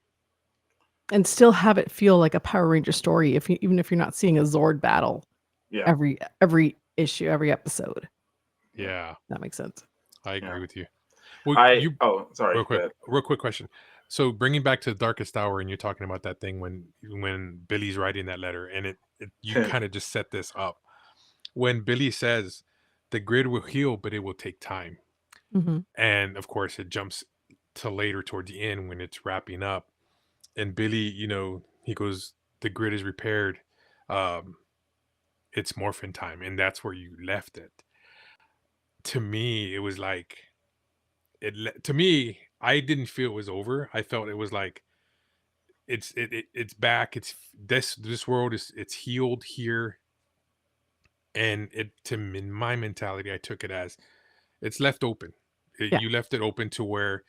and still have it feel like a Power Ranger story, even if you're not seeing a Zord battle Yeah. every issue, every episode. Yeah. That makes sense. I agree Yeah. with you. Well, Sorry. real Go quick, ahead. real quick question. So bringing back to the Darkest Hour, and you're talking about that thing when Billy's writing that letter, and you kind of just set this up. When Billy says the grid will heal, but it will take time. Mhm. And of course it jumps to later toward the end when it's wrapping up. And Billy, he goes, the grid is repaired. Um, it's morphin time. And that's where you left it. To me, it was like to me, I didn't feel it was over. I felt it was like it's back. It's this world is it's healed here. And in my mentality, I took it as it's left open. Yeah. You left it open to where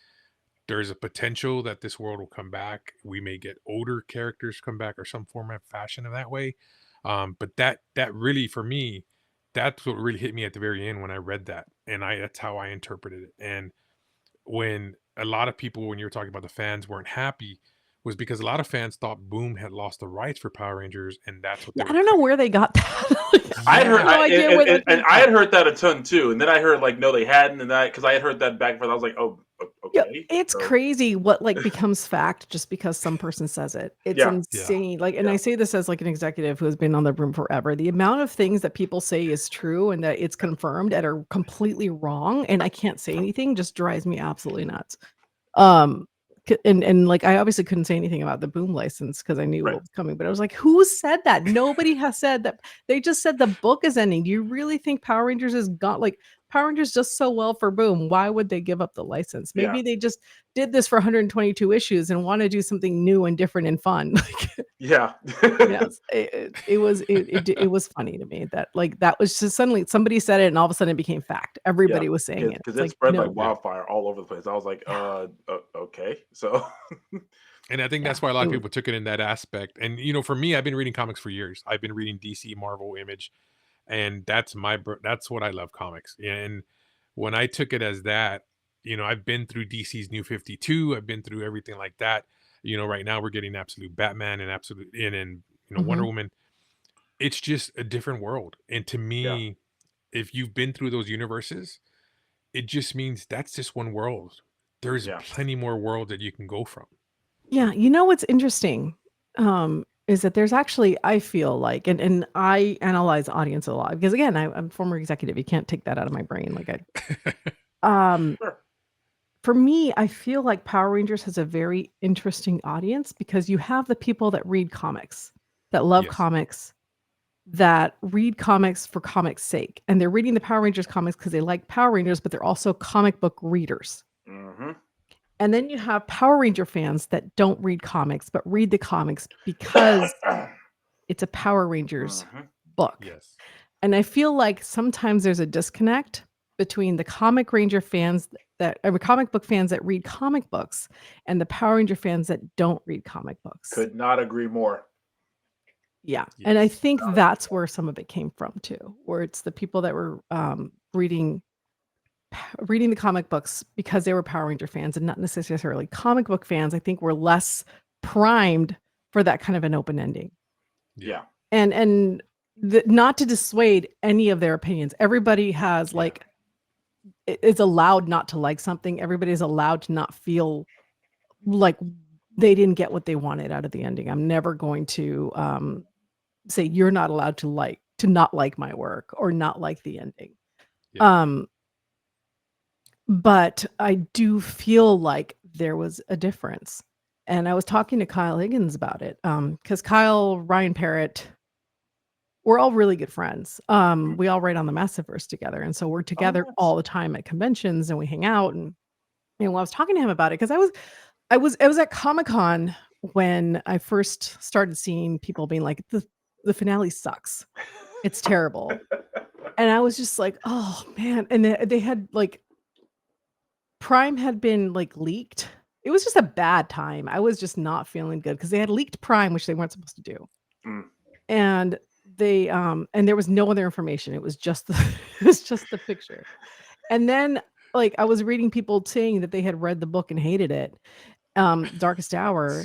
there's a potential that this world will come back. We may get older characters come back or some form of fashion of that way. But that really, for me, that's what really hit me at the very end when I read that, and that's how I interpreted it. And when a lot of people, when you were talking about the fans, weren't happy was because a lot of fans thought Boom had lost the rights for Power Rangers, and that's what they Yeah, I were don't know cutting. where they got that. I heard, have no idea where that and came I had from. heard that a ton too, and then I heard like no, they hadn't, and that because I had heard that back and forth. I was like, oh, Yeah, okay, it's so, crazy what like becomes fact just because some person says it. It's yeah, insane. Like, and Yeah. I say this as like an executive who has been on the room forever. The amount of things that people say is true and that it's confirmed and are completely wrong, and I can't say anything, just drives me absolutely nuts. And like I obviously couldn't say anything about the Boom license because I knew Right. what was coming, but I was like, who said that? Nobody has said that. They just said the book is ending. Do you really think Power Rangers has got like Power Rangers just so well for Boom? Why would they give up the license? Yeah. Maybe they just did this for 122 issues and want to do something new and different and fun. Yeah. Yes, it was funny to me that like that was just suddenly somebody said it and all of a sudden it became fact. Everybody was saying it. Because It's it like, spread like no. wildfire all over the place. I was like, okay, so And I think Yeah, that's why a lot it of was- people took it in that aspect. And for me, I've been reading comics for years. I've been reading DC, Marvel, Image, and that's that's what I love comics. And when I took it as that, I've been through DC's New 52. I've been through everything like that. Right now we're getting Absolute Batman and Absolute and Wonder Mhm. Woman. It's just a different world. And to me, if you've been through those universes, it just means that's just one world. There's Yeah. plenty more worlds that you can go from. Yeah, you know what's interesting, is that there's actually I feel like and I analyze audience a lot because again, I'm a former executive. You can't take that out of my brain. Like Sure. for me, I feel like Power Rangers has a very interesting audience because you have the people that read comics, that love Yes. comics, that read comics for comics' sake, and they're reading the Power Rangers comics because they like Power Rangers, but they're also comic book readers. Mm-hmm. And then you have Power Ranger fans that don't read comics, but read the comics because it's a Power Rangers book. Yes. And I feel like sometimes there's a disconnect between the comic ranger fans comic book fans that read comic books and the Power Ranger fans that don't read comic books. Could not agree more. Yeah. And I Yes. think that's where some of it came from too, where it's the people that were reading the comic books because they were Power Ranger fans and not necessarily comic book fans. I think were less primed for that kind of an open ending. Yeah. And not to dissuade any of their opinions. Everybody has like is allowed not to like something. Everybody is allowed to not feel like they didn't get what they wanted out of the ending. I'm never going to say you're not allowed to not like my work or not like the ending. Yeah. But I do feel like there was a difference. And I was talking to Kyle Higgins about it. Because Kyle, Ryan Parrott, we're all really good friends. We all write on the Massiverse together. And so we're together nice. all the time at conventions and we hang out. And I was talking to him about it because I was at Comic-Con when I first started seeing people being like, the finale sucks. It's terrible. And I was just like, oh man. And they had like Prime had been like leaked. It was just a bad time. I was just not feeling good because they had leaked Prime, which they weren't supposed to do. And they and there was no other information. It was just the picture. And then like I was reading people saying that they had read the book and hated it. Darkest Hour.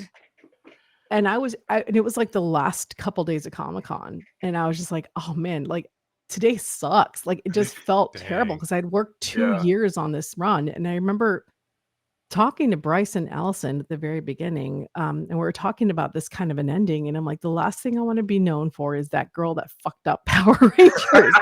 And and it was like the last couple days of Comic-Con. And I was just like, oh man, like today sucks. Like it just felt terrible because I'd worked 2 years on this run. And I remember talking to Bryce and Allison at the very beginning. And we were talking about this kind of an ending. And I'm like, the last thing I want to be known for is that girl that fucked up Power Rangers.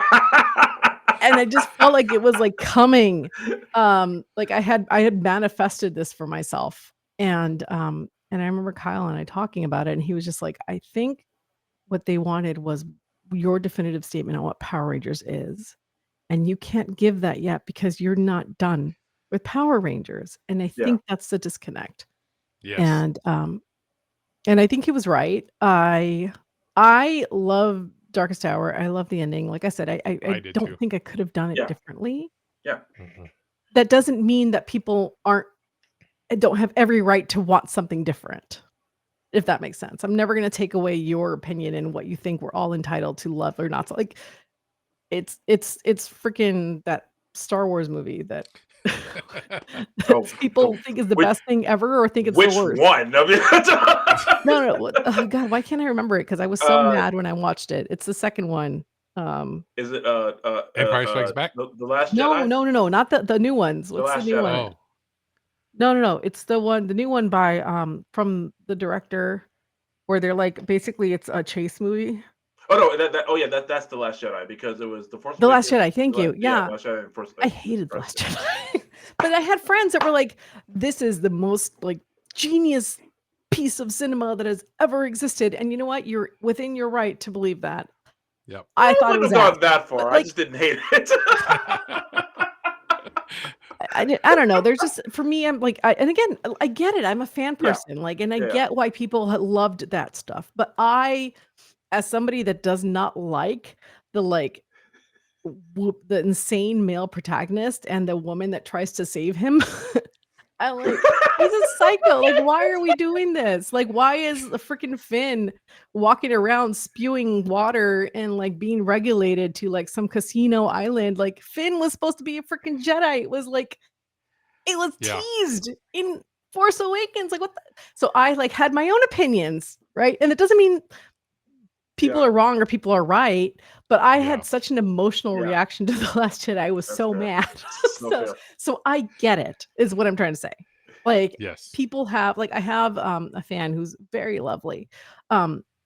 And I just felt like it was like coming. Like I had manifested this for myself. And I remember Kyle and I talking about it, and he was just like, I think what they wanted was your definitive statement on what Power Rangers is. And you can't give that yet because you're not done with Power Rangers. And I think that's the disconnect. Yes. And I think he was right. I love Darkest Hour. I love the ending. Like I said, I did don't too. think I could have done it differently. Yeah. That doesn't mean that people don't have every right to want something different. If that makes sense. I'm never going to take away your opinion and what you think we're all entitled to love or not. So like it's freaking that Star Wars movie that Oh, People think is the which, best thing ever or think it's the which worst. one? I mean, No. Oh God, why can't I remember it? Because I was so mad when I watched it. It's the second one. is it Empire Strikes Back. the Last No, Jedi? not the new ones. The What's the Last new one? Jedi. Oh, No. It's the new one by from the director where they're like basically it's a chase movie. Oh no, that's the Last Jedi because it was the Force The Last Awakens. Jedi. Thank you. Yeah, Yeah, Last Jedi and Force. I hated The Christ. Last Jedi, but I had friends that were like, "This is the most like genius piece of cinema that has ever existed." And you know what? You're within your right to believe that. yep. I thought it wouldn't was have ass. gone that But, far. I like, just didn't hate it. I don't know. There's just for me, I'm like, and again, I get it. I'm a fan Yeah. person, like, and I Yeah. get why people loved that stuff. But I, as somebody that does not like the like the insane male protagonist and the woman that tries to save him, I'm like, he's a psycho. Like, why are we doing this? Like, why is the freaking Finn walking around spewing water and like being regulated to like some casino island? Like, Finn was supposed to be a freaking Jedi. It was like, it was Yeah. teased in Force Awakens. Like, what the? So I like had my own opinions, right? And it doesn't mean people Yeah. are wrong or people are right, but I Yeah. had such an emotional Yeah. reaction to The Last Jedi. I was That's so fair. mad. So so, fair. so I get it, is what I'm trying to say. Like, Yes. people have, like, I have a fan who's very lovely,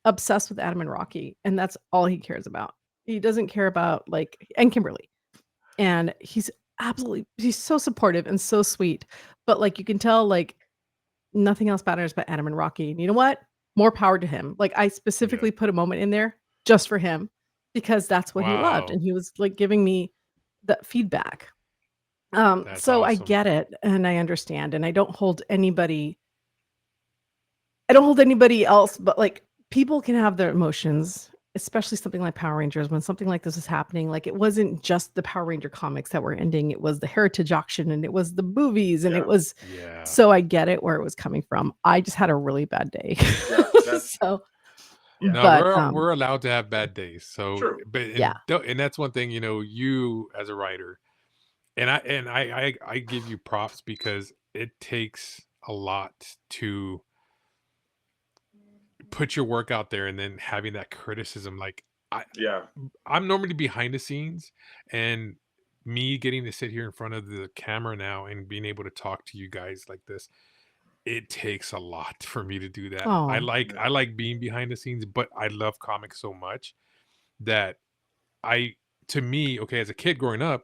obsessed with Adam and Rocky, and that's all he cares about. He doesn't care about like, and Kimberly, and he's so supportive and so sweet, but like you can tell like nothing else matters but Adam and Rocky. And you know what? More power to him. Like, I specifically put a moment in there just for him because that's what he loved. Wow. And he was like giving me that feedback. That's So I awesome. get it and I understand. And I don't hold anybody else, but like people can have their emotions, especially something like Power Rangers. When something like this is happening, like it wasn't just the Power Ranger comics that were ending, it was the Heritage Auction and it was the movies and Yeah. it was Yeah. so I get it where it was coming from. I just had a really bad day. Yeah, that's So Yeah. No, but we're allowed to have bad days. So, true. but and, Yeah. and that's one thing, you as a writer, and I give you props because it takes a lot to put your work out there and then having that criticism. Like Yeah. I'm normally behind the scenes, and me getting to sit here in front of the camera now and being able to talk to you guys like this, it takes a lot for me to do that. I Oh, like being behind the scenes, but I love comics so much that to me, okay, as a kid growing up,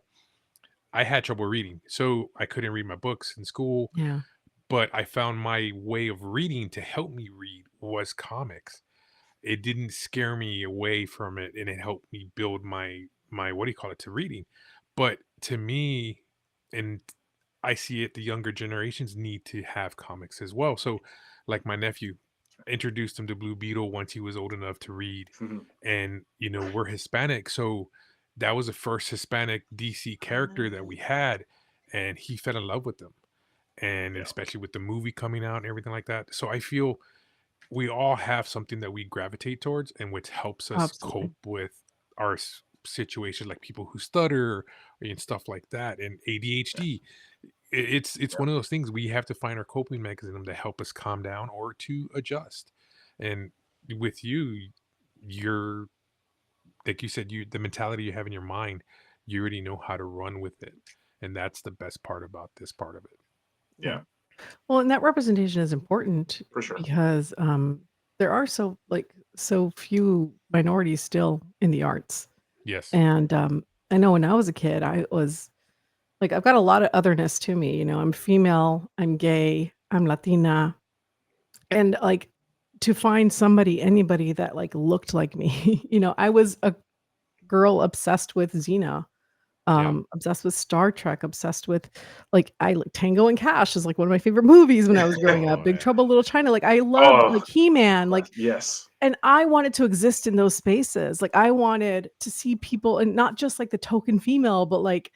I had trouble reading. So I couldn't read my books in school, yeah. but I found my way of reading to help me read was comics. It didn't scare me away from it, and it helped me build my what do you call it, to reading. But to me, and I see it, the younger generations need to have comics as well. So like my nephew, introduced him to Blue Beetle once he was old enough to read, Mhm. and we're Hispanic, so that was the first Hispanic DC character that we had, and he fell in love with them, and Yeah. especially with the movie coming out and everything like that. So I feel we all have something that we gravitate towards, and which helps us Absolutely. cope with our situation, like people who stutter and stuff like that, and ADHD. It's one of those things we have to find our coping mechanism to help us calm down or to adjust. And with you're like you said, the mentality you have in your mind, you already know how to run with it, and that's the best part about this part of it. Yeah. Well, and that representation is important For sure. because there are so few minorities still in the arts. Yes. And I know when I was a kid, I was like, I've got a lot of otherness to me. I'm female, I'm gay, I'm Latina. And like to find anybody that like looked like me, I was a girl obsessed with Xena, Yeah. obsessed with Star Trek, obsessed with like Tango and Cash is like one of my favorite movies when I was growing up. Oh, Big yeah. Trouble in Little China. Like I loved Oh, like He-Man, like, yes. and I wanted to exist in those spaces. Like I wanted to see people and not just like the token female, but like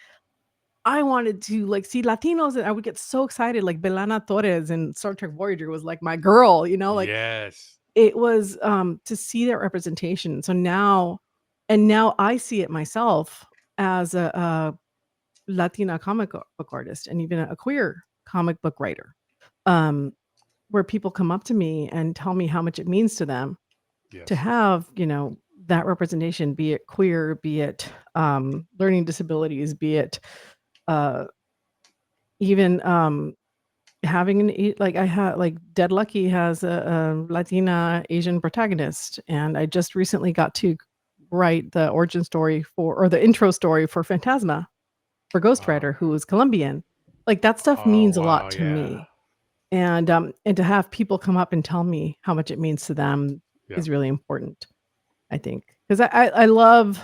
I wanted to like see Latinos and I would get so excited. Like Belana Torres and Star Trek Voyager was like my girl, like Yes. it was to see that representation. So now I see it myself as Latina comic book artist and even a queer comic book writer, where people come up to me and tell me how much it means to them to Yes. have, that representation, be it queer, be it learning disabilities, be it even having like I had like Dead Lucky has a Latina Asian protagonist, and I just recently got to write the origin story or the intro story for Phantasma for Ghost Rider, who is Colombian. Like that stuff means a lot to me. And to have people come up and tell me how much it means to them is really important, I think. Because I love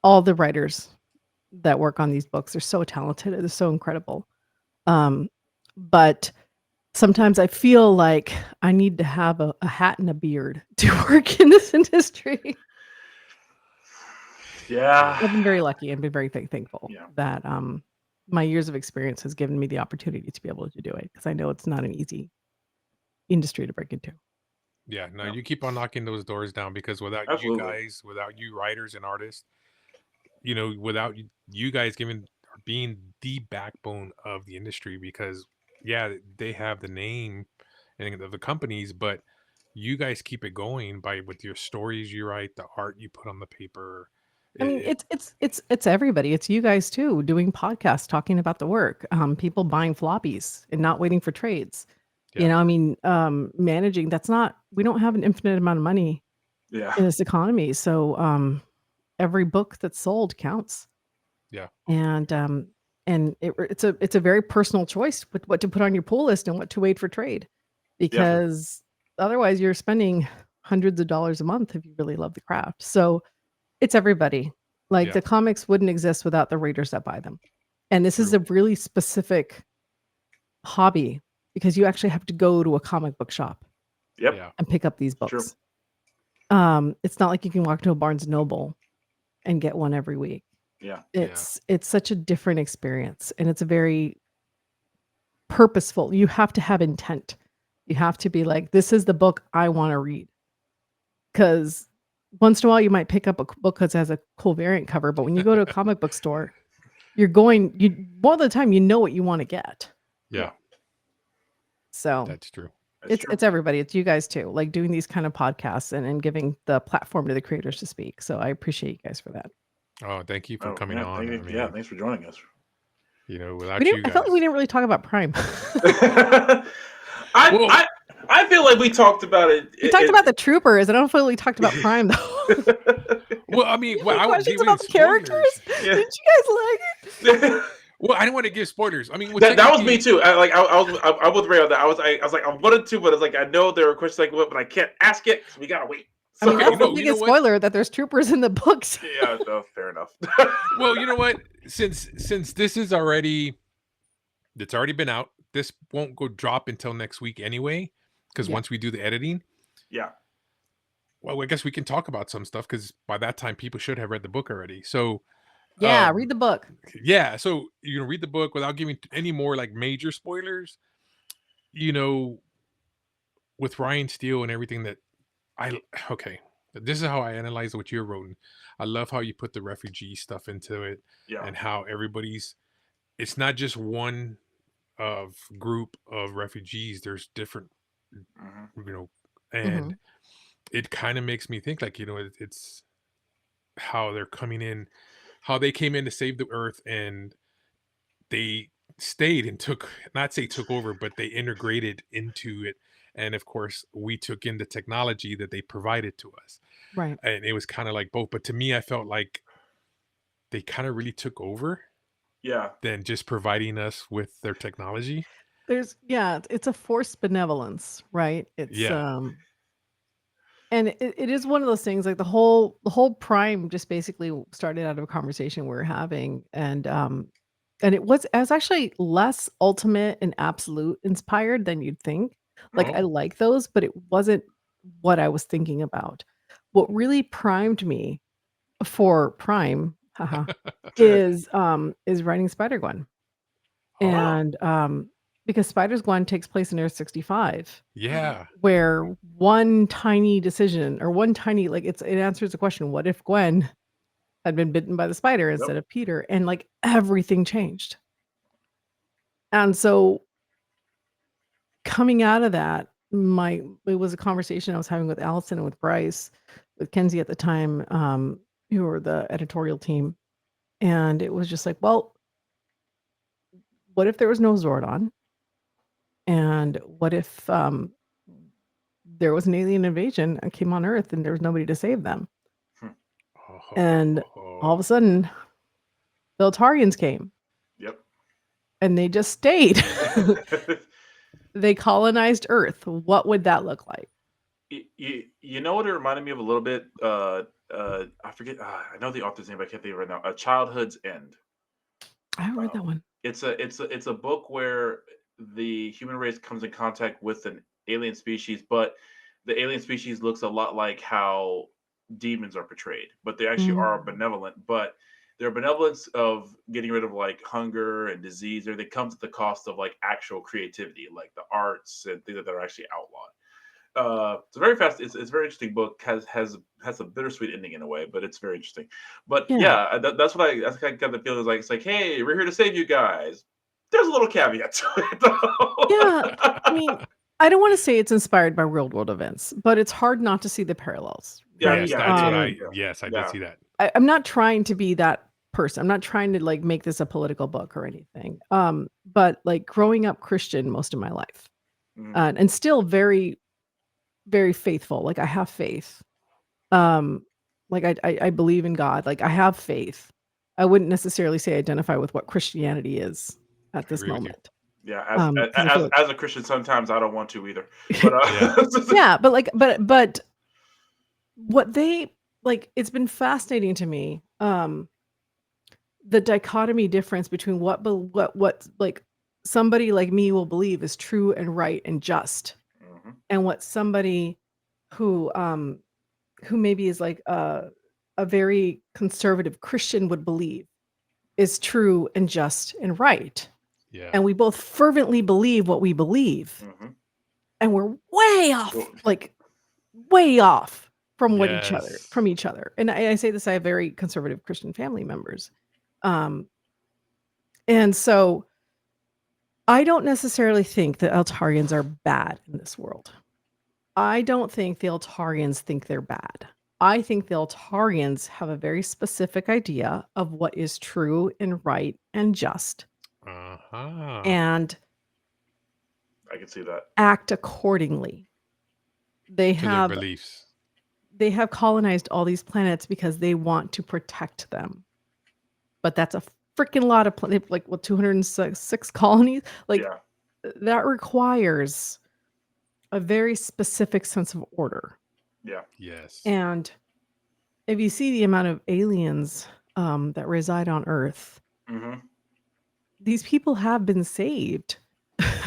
all the writers that work on these books. They're so talented. They're so incredible. But sometimes I feel like I need to have a hat and a beard to work in this industry. Yeah. I've been very lucky and been very thankful Yeah. that my years of experience has given me the opportunity to be able to do it, because I know it's not an easy industry to break into. Yeah, no, Yeah. you keep on knocking those doors down, because without you Absolutely. guys, without you writers and artists, without you guys being the backbone of the industry, because yeah, they have the name and of the companies, but you guys keep it going with your stories you write, the art you put on the paper. I mean, it's everybody. It's you guys too, doing podcasts, talking about the work. People buying floppies and not waiting for trades. Yeah. I mean, managing. We don't have an infinite amount of money Yeah. in this economy, so every book that's sold counts. Yeah. And it's a very personal choice with what to put on your pull list and what to wait for trade, because otherwise you're spending hundreds of dollars a month if you really love the craft. So it's everybody. Like Yeah. the comics wouldn't exist without the readers that buy them. And this is True. a really specific hobby, because you actually have to go to a comic book shop Yep. Yeah. and pick up these True. books. It's not like you can walk to a Barnes & Noble and get one every week. Yeah. It's such a different experience, and it's a very purposeful. You have to have intent. You have to be like, this is the book I want to read. Because once in a while you might pick up a book because it has a cool variant cover, but when you go to a comic book store, more of the time you know what you want to get. Yeah. So That's true. it's everybody. It's you guys too, like doing these kind of podcasts and giving the platform to the creators to speak. So I appreciate you guys for that. Oh, thank you for coming on. Thanks for joining us. Without you guys, I felt like we didn't really talk about Prime. I feel like we talked about it. We talked about the troopers. I don't feel like we talked about Prime though. Well, I mean, I was questions about the characters. Yeah. Did you guys like it? Well, I didn't want to give spoilers. I mean, that was me too. I was right on that. I was like, I wanted to, but it's like I know there are questions like, but I can't ask it, so we gotta wait. I mean, that's the biggest spoiler, that there's troopers in the books. Yeah, no, fair enough. Well, you know what? Since this is already, it's already been out. This won't go drop until next week anyway, because once we do the editing. Yeah. Well, I guess we can talk about some stuff, because by that time people should have read the book already. So yeah, read the book. Yeah, so read the book without giving any more like major spoilers. With Ryan Steele and everything that this is how I analyze what you're writing. I love how you put the refugee stuff into it, and how it's not just one of group of refugees. There's different, and it kind of makes me think like, it's how they're coming in, how they came in to save the earth, and they stayed and took over, but they integrated into it. And of course, we took in the technology that they provided to us. Right. And it was kind of like both. But to me, I felt like they kind of really took over. Yeah. Than just providing us with their technology. It's a forced benevolence, right? It's and it is one of those things, like the whole Prime just basically started out of a conversation we were having, and it was actually less ultimate and absolute inspired than you'd think. Like I like those, but it wasn't what I was thinking about. What really primed me for Prime is writing Spider-Gwen. And because Spider-Gwen takes place in Earth 65. Yeah. Where one tiny decision, or one tiny, like it answers the question, what if Gwen had been bitten by the spider instead of Peter, and like everything changed. And so coming out of that, it was a conversation I was having with Allison and with Bryce, with Kenzie at the time, who were the editorial team. And it was just like, well, what if there was no Zordon? And what if there was an alien invasion and came on Earth and there was nobody to save them? And all of a sudden, the Eltarians came. Yep. And they just stayed. They colonized Earth. What would that look like? You know what it reminded me of a little bit? I forget. I know the author's name, but I can't think of it right now. A Childhood's End. I haven't read that one. It's a book where the human race comes in contact with an alien species, but the alien species looks a lot like how demons are portrayed, but they actually are benevolent. But their benevolence of getting rid of like hunger and disease, or they comes at the cost of like actual creativity, like the arts and things that are actually outlawed. It's a very fast. It's a very interesting book. Has a bittersweet ending in a way, but it's very interesting. But yeah, that's what I got the feeling. It's like, hey, we're here to save you guys. There's a little caveat to it, though. Yeah, I mean, I don't want to say it's inspired by real world events, but it's hard not to see the parallels. Yeah, right? Yes, that's what I. Yes, I did see that. I'm not trying to be that person. I'm not trying to like make this a political book or anything. But like growing up Christian most of my life, and still very, very faithful. Like I have faith. Like I believe in God. Like I have faith. I wouldn't necessarily say identify with what Christianity is at this moment. Yeah, as a Christian, sometimes I don't want to either. But but what they like, it's been fascinating to me. The dichotomy difference between what like somebody like me will believe is true and right and just, and what somebody who maybe is like a very conservative Christian would believe is true and just and right. Yeah. And we both fervently believe what we believe. And we're way off, like way off from each other. And I say this, I have very conservative Christian family members. And so I don't necessarily think that Eltarians are bad in this world. I don't think the Eltarians think they're bad. I think the Eltarians have a very specific idea of what is true and right and just. And I can see that. Act accordingly. They have their beliefs. They have colonized all these planets because they want to protect them. But that's a freaking lot of like 206 colonies. Like that requires a very specific sense of order. Yeah. Yes. And if you see the amount of aliens that reside on Earth, these people have been saved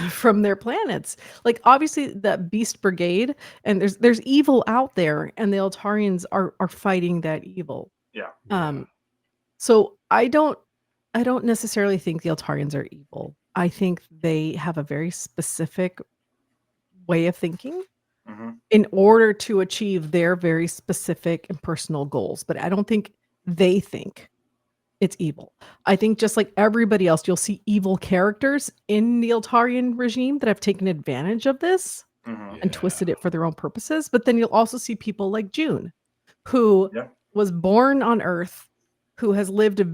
from their planets. Like obviously that Beast Brigade, and there's evil out there, and the Eltarians are fighting that evil. Yeah. So I don't necessarily think the Eltarians are evil. I think they have a very specific way of thinking in order to achieve their very specific and personal goals. But I don't think they think it's evil. I think just like everybody else, you'll see evil characters in the Eltarian regime that have taken advantage of this and twisted it for their own purposes. But then you'll also see people like June, who was born on Earth, who has lived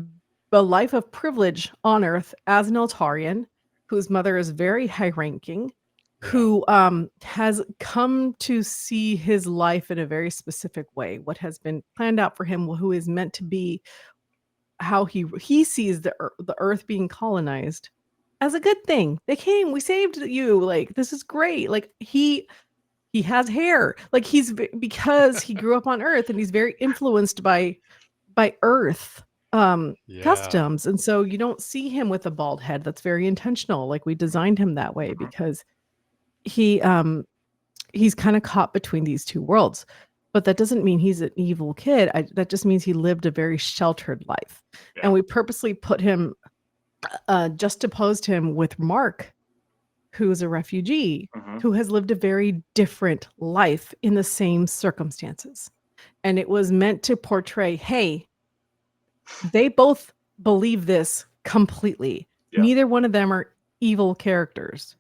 a life of privilege on Earth as an Eltarian, whose mother is very high-ranking, who has come to see his life in a very specific way, what has been planned out for him, who is meant to be, how he sees the Earth being colonized as a good thing. They came, we saved you, like this is great. Like he has hair, like because he grew up on Earth and he's very influenced by Earth customs, and so you don't see him with a bald head. That's very intentional. Like we designed him that way because he's kind of caught between these two worlds. But that doesn't mean he's an evil kid. That just means he lived a very sheltered life. And we purposely put him, juxtaposed him with Mark, who's a refugee, who has lived a very different life in the same circumstances. And it was meant to portray, hey, they both believe this completely. Yeah. Neither one of them are evil characters.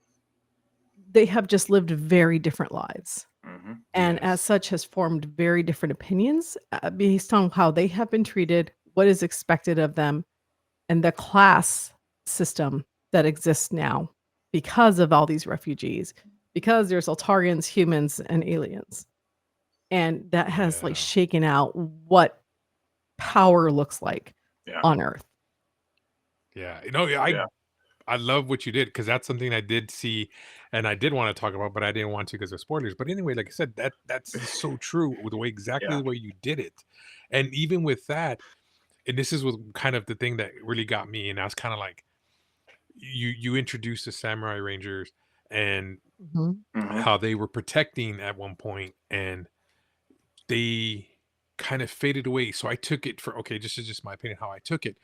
They have just lived very different lives. Mm-hmm. And as Yes. such has formed very different opinions based on how they have been treated, what is expected of them, and the class system that exists now because of all these refugees, because there's Altarians, humans, and aliens. And that has like Yeah. shaken out what power looks like Yeah. on Earth. Yeah. You know, I Yeah. I love what you did because that's something I did see and I did want to talk about, but I didn't want to because of spoilers. But anyway, like I said, that's just so true with the way exactly Yeah. the way you did it. And even with that, and this is what kind of the thing that really got me, and I was kind of like, you introduced the Samurai Rangers and Mhm. Mm-hmm. how they were protecting at one point and they kind of faded away. So I took it for okay, this is just my opinion how I took it.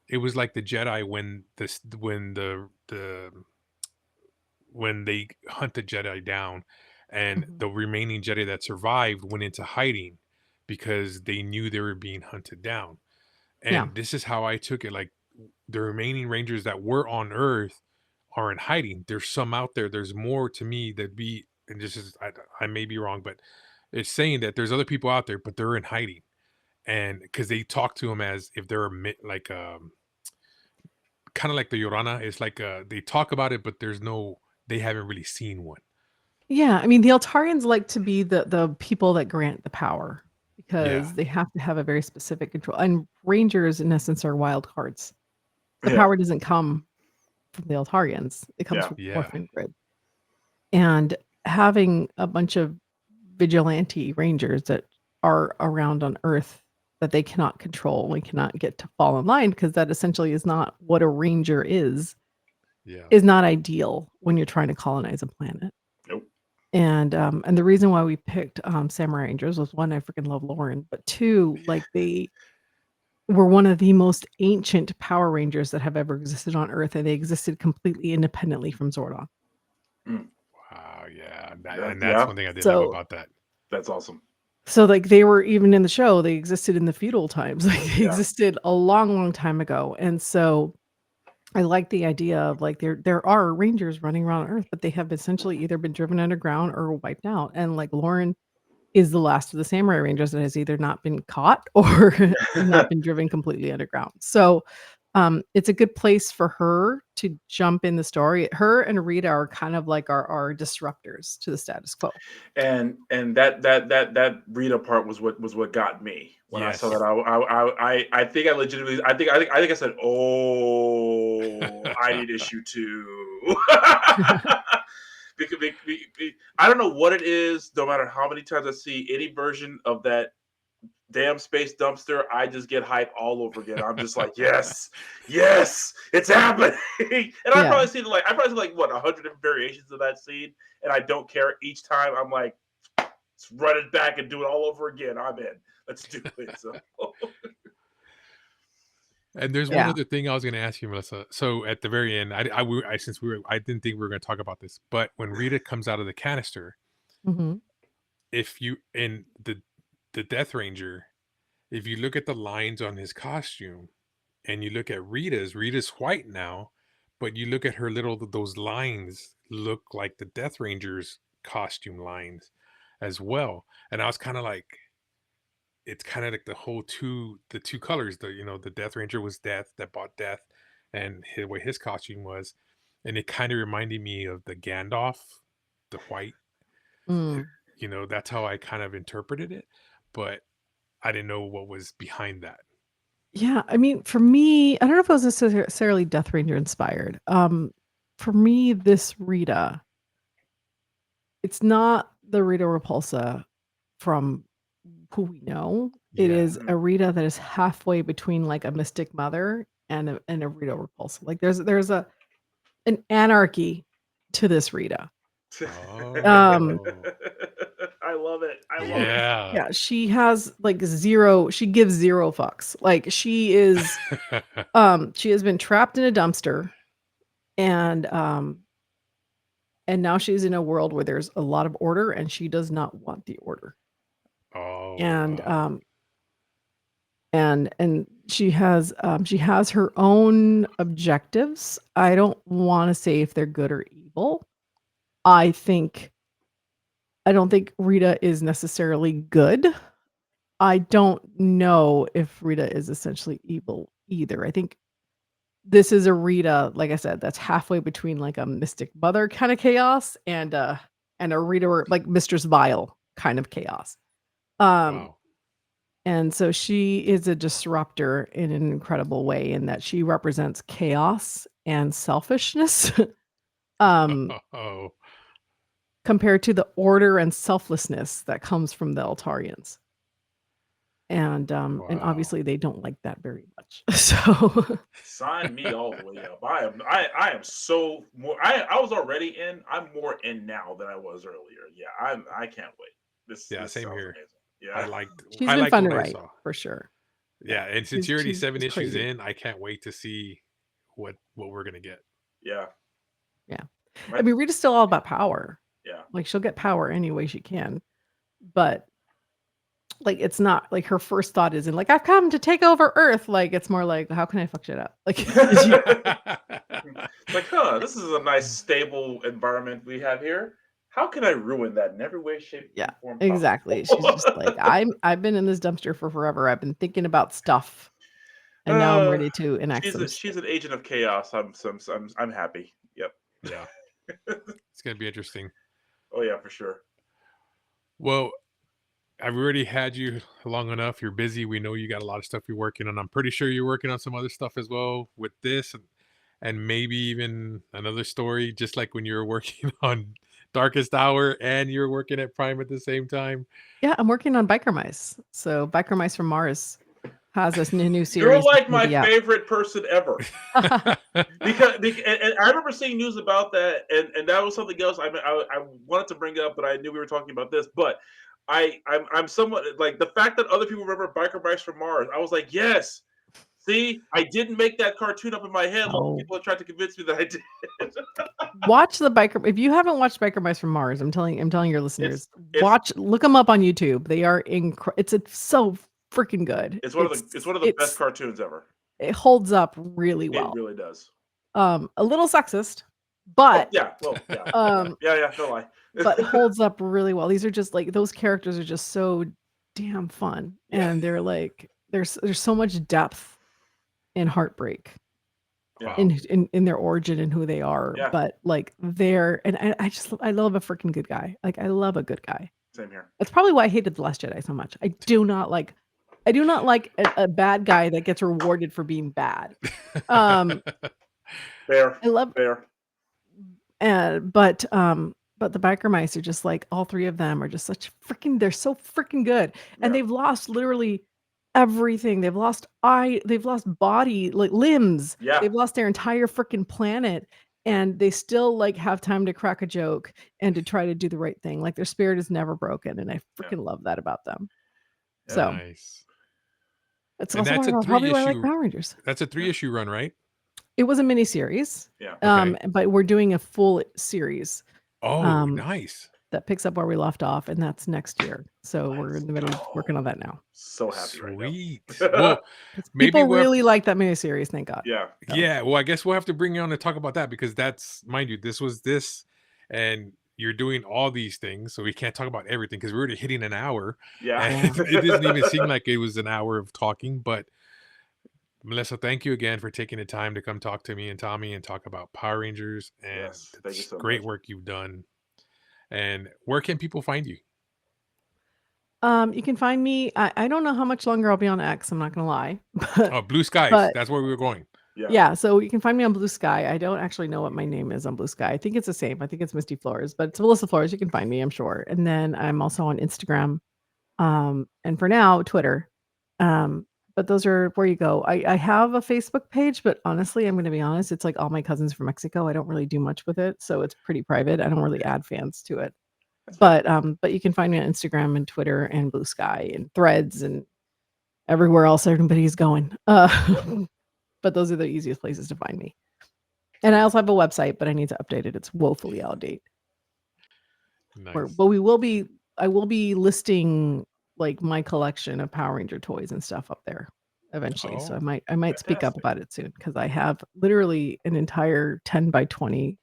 It was like the Jedi when this when they hunt the Jedi down and Mhm. the remaining Jedi that survived went into hiding because they knew they were being hunted down. Yeah. And this is how I took it. Like the remaining Rangers that were on Earth are in hiding. There's some out there. There's more to me that be, and this is, I may be wrong, but it's saying that there's other people out there, but they're in hiding. And because they talk to them as if they're like, kind of like the Yorana. It's like, they talk about it, but there's no, they haven't really seen one. Yeah, I mean, the Altarians like to be the people that grant the power Yeah. because they have to have a very specific control. And Rangers, in essence, are wild cards. The Yeah. power doesn't come from the Altarians; it comes Yeah. from Yeah. Orphan Grid. And having a bunch of vigilante Rangers that are around on Earth that they cannot control and cannot get to fall in line because that essentially is not what a Ranger Yeah. is not ideal when you're trying to colonize a planet. Nope. And the reason why we picked Samurai Rangers was one, I freaking love Lauren, but two, like they were one of the most ancient Power Rangers that have ever existed on Earth, and they existed completely independently from Zordon. Wow. Yeah. That, And that's yeah. one thing I did love So about that. That's awesome. so like they were even in the show, they existed in the feudal times. Like they Yeah. existed a long, long time ago. And so I like the idea of like there are rangers running around Earth, but they have essentially either been driven underground or wiped out. And like Lauren is the last of the samurai rangers that has either not been caught or not been driven completely underground. So it's a good place for her to jump in the story. Her and Rita are kind of like our disruptors to the status quo. And that Rita part was what got me when I saw Yes. that. I think I legitimately I think I said, oh, I need issue 2. because I don't know what it is. No matter how many times I see any version of that damn space dumpster, I just get hype all over again. I'm just like, yes, yes, it's happening. And Yeah. I probably seen like what 100 different variations of that scene, and I don't care each time. I'm like, let's run it back and do it all over again. I'm in. Let's do it. So And there's one Yeah. other thing I was going to ask you, Melissa. So at the very end, since I didn't think we were going to talk about this, but when Rita comes out of the canister, Mhm. if you in the Death Ranger, if you look at the lines on his costume and you look at Rita's white now, but you look at her little those lines look like the Death Ranger's costume lines as well. And I was kind of like, it's kind of like the two colors. The Death Ranger was death that bought death, and the way his costume was, and it kind of reminded me of the Gandalf, the white. Mm. That's how I kind of interpreted it, but I didn't know what was behind that. Yeah, I mean, for me, I don't know if it was necessarily Death Ranger inspired. For me, this Rita, it's not the Rita Repulsa from who we know. It Yeah, is a Rita that is halfway between like a Mystic Mother and a Rita Repulsa. Like there's an anarchy to this Rita. oh, I love it. I love it. yeah. Yeah, she has like she gives zero fucks. Like she has been trapped in a dumpster and now she's in a world where there's a lot of order and she does not want the order. Oh, And wow. and she has her own objectives. I don't want to say if they're good or evil. I don't think Rita is necessarily good. I don't know if Rita is essentially evil either. I think this is a Rita, like I said, that's halfway between like a Mystic Mother kind of chaos and a Rita like Mistress Vile kind of chaos. Wow. And so she is a disruptor in an incredible way in that she represents chaos and selfishness. Oh. Compared to the order and selflessness that comes from the Altarians. And Wow. obviously they don't like that very much. So Sign me all the way up. I am so more. I was already in. I'm more in now than I was earlier. Yeah, I can't wait. This Yeah, this same sounds here. amazing. Yeah, I liked she's been fun to what I write saw. for sure. Yeah, and since you're already She's 7 issues crazy. in, I can't wait to see what we're gonna get. yeah. Yeah. I mean, Rita's still all about power. Yeah. Like she'll get power any way she can. But like it's not like her first thought isn't like I've come to take over Earth. Like it's more like how can I fuck shit up? Like Like, this is a nice stable environment we have here. How can I ruin that in every way, shape, yeah, form? exactly. She's just like I've been in this dumpster for forever. I've been thinking about stuff, and now I'm ready to enact some. She's an agent of chaos. I'm happy. Yep. Yeah. It's gonna be interesting. Oh yeah, for sure. Well, I've already had you long enough. You're busy. We know you got a lot of stuff you're working on. I'm pretty sure you're working on some other stuff as well with this and maybe even another story, just like when you were working on Darkest Hour and you're working at Prime at the same time. Yeah, I'm working on Biker Mice. So Biker Mice from Mars has this new series. You're like my maybe out. favorite person ever. because and I remember seeing news about that, and that was something else I wanted to bring up, but I knew we were talking about this. But I'm somewhat like the fact that other people remember Biker Mice from Mars. I was like, yes. See, I didn't make that cartoon up in my head. Oh. People have tried to convince me that I did. Watch the Biker. If you haven't watched Biker Mice from Mars, I'm telling your listeners, look them up on YouTube. They are it's so freaking good. It's one of the best cartoons ever. It holds up really well. It really does. A little sexist, but yeah, no lie. But holds up really well. These are just like those characters are just so damn fun, and they're like there's so much depth and heartbreak in their origin and who they are. Yeah. But like I love a freaking good guy. Like I love a good guy. Same here. That's probably why I hated The Last Jedi so much. I do not like a bad guy that gets rewarded for being bad. Fair. I love fair. But the Biker Mice are just like all three of them are just they're so freaking good. And they've lost literally everything. They've lost body, like limbs. Yeah. They've lost their entire freaking planet. And they still like have time to crack a joke and to try to do the right thing. Like their spirit is never broken. And I freaking love that about them. So nice. That's also probably why I like Power Rangers. That's a 3-issue run, right? It was a mini series. Yeah. Okay. But we're doing a full series. Oh, nice. That picks up where we left off, and that's next year. So we're in the middle of working on that now. So happy right now. Sweet. Well, maybe people really like that miniseries, thank God. Yeah. Yeah. Well, I guess we'll have to bring you on to talk about that because that's, mind you, this was this, and you're doing all these things, so we can't talk about everything because we're already hitting an hour. Yeah. And it didn't even seem like it was an hour of talking, but Melissa, thank you again for taking the time to come talk to me and Tommy and talk about Power Rangers and thank you so great much. work you've done. And where can people find you? You can find me. I don't know how much longer I'll be on X. I'm not gonna lie. Blue Skies. That's where we were going. Yeah. So you can find me on Blue Sky. I don't actually know what my name is on Blue Sky. I think it's the same. I think it's Misty Flores, but it's Melissa Flores. You can find me, I'm sure. And then I'm also on Instagram. And for now, Twitter. But those are where you go. I have a Facebook page, but honestly, I'm going to be honest. It's like all my cousins from Mexico. I don't really do much with it. So it's pretty private. I don't really add fans to it. But you can find me on Instagram and Twitter and Blue Sky and Threads and everywhere else everybody's going. But those are the easiest places to find me. And I also have a website, but I need to update it. It's woefully out of date. Nice. But I will be listing like my collection of Power Ranger toys and stuff up there. eventually. So Oh, I might speak up fantastic. about it soon because I have literally an entire 10 by 20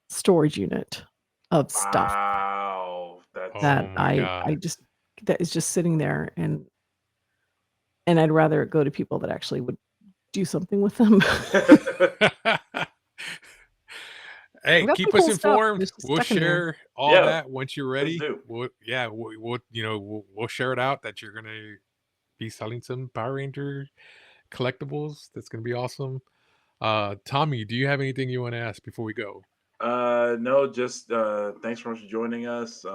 storage unit of stuff Wow, that's that oh my I God. just that is just sitting there, and I'd rather it go to people that actually would do something with them. Hey, I've got some keep us cool stuff. informed. It's just We'll stuck in there. share all Yeah, that once you're please ready. do. We'll share it out that you're gonna be selling some Power Ranger collectibles. That's gonna be awesome. Tommy, do you have anything you want to ask before we go? No, just thanks so much for joining us.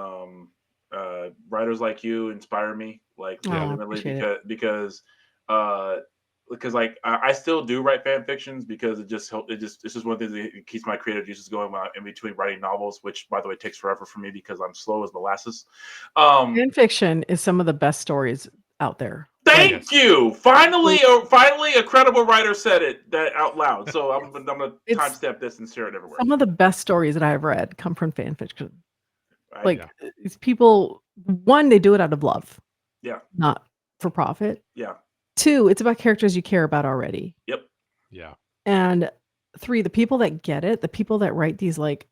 Writers like you inspire me, like Yeah. Oh, legitimately, appreciate it. because like I still do write fan fictions because it just help it's just one of the things that keeps my creative juices going while in between writing novels, which by the way takes forever for me because I'm slow as molasses. Fan fiction is some of the best stories out there. Like, Thank Yes. you. Finally, a credible writer said it that out loud. So I'm gonna it's timestamp this and share it everywhere. some of the best stories that I've read come from fan fiction. Right? Like, Yeah. it's people, one, they do it out of love, Yeah. not for profit. Yeah. Two, it's about characters you care about already. Yep. Yeah. And three, the people that get it, the people that write these like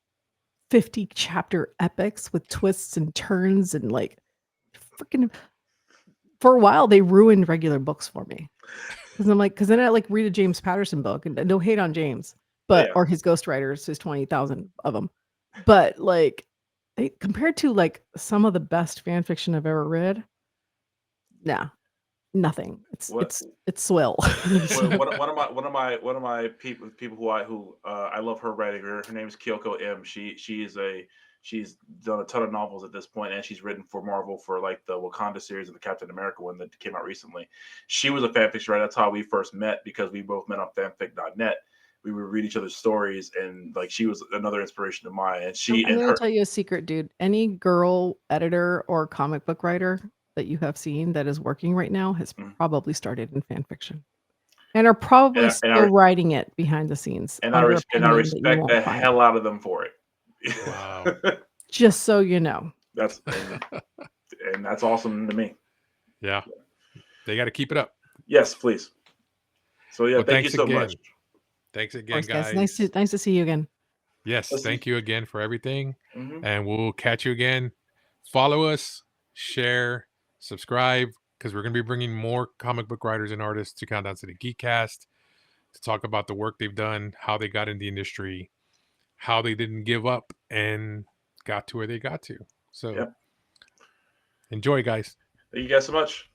50 chapter epics with twists and turns and like freaking, for a while they ruined regular books for me. Because I'm like, because then I like read a James Patterson book, and no hate on James, but Yeah. or his ghostwriters, his 20,000 of them, but like compared to like some of the best fan fiction I've ever read, nah, nothing. What It's swill. Well, one of my people who I love her writing. Her name is Kyoko M. She's done a ton of novels at this point, and she's written for Marvel for like the Wakanda series and the Captain America one that came out recently. She was a fanfiction writer. That's how we first met because we both met on fanfic.net. We would read each other's stories, and like she was another inspiration of mine. And I'm she and gonna her tell you a secret, dude. Any girl editor or comic book writer that you have seen that is working right now has Mhm. probably started in fan fiction and are probably and still writing it behind the scenes under a and I pen name that you respect the won't find. hell out of them for it. Wow. Just so you know. That's and that's awesome to me. Yeah. They got to keep it up. Yes, please. So yeah, Well, thank you thanks so again. much. Thanks Of again, course, guys. guys. Nice to see you again. Yes, Listen. thank you again for everything. Mhm. And we'll catch you again. Follow us, share, subscribe, because we're going to be bringing more comic book writers and artists to Countdown to the Geekcast to talk about the work they've done, how they got in the industry, how they didn't give up and got to where they got to. So Yep. enjoy, guys. Thank you guys so much.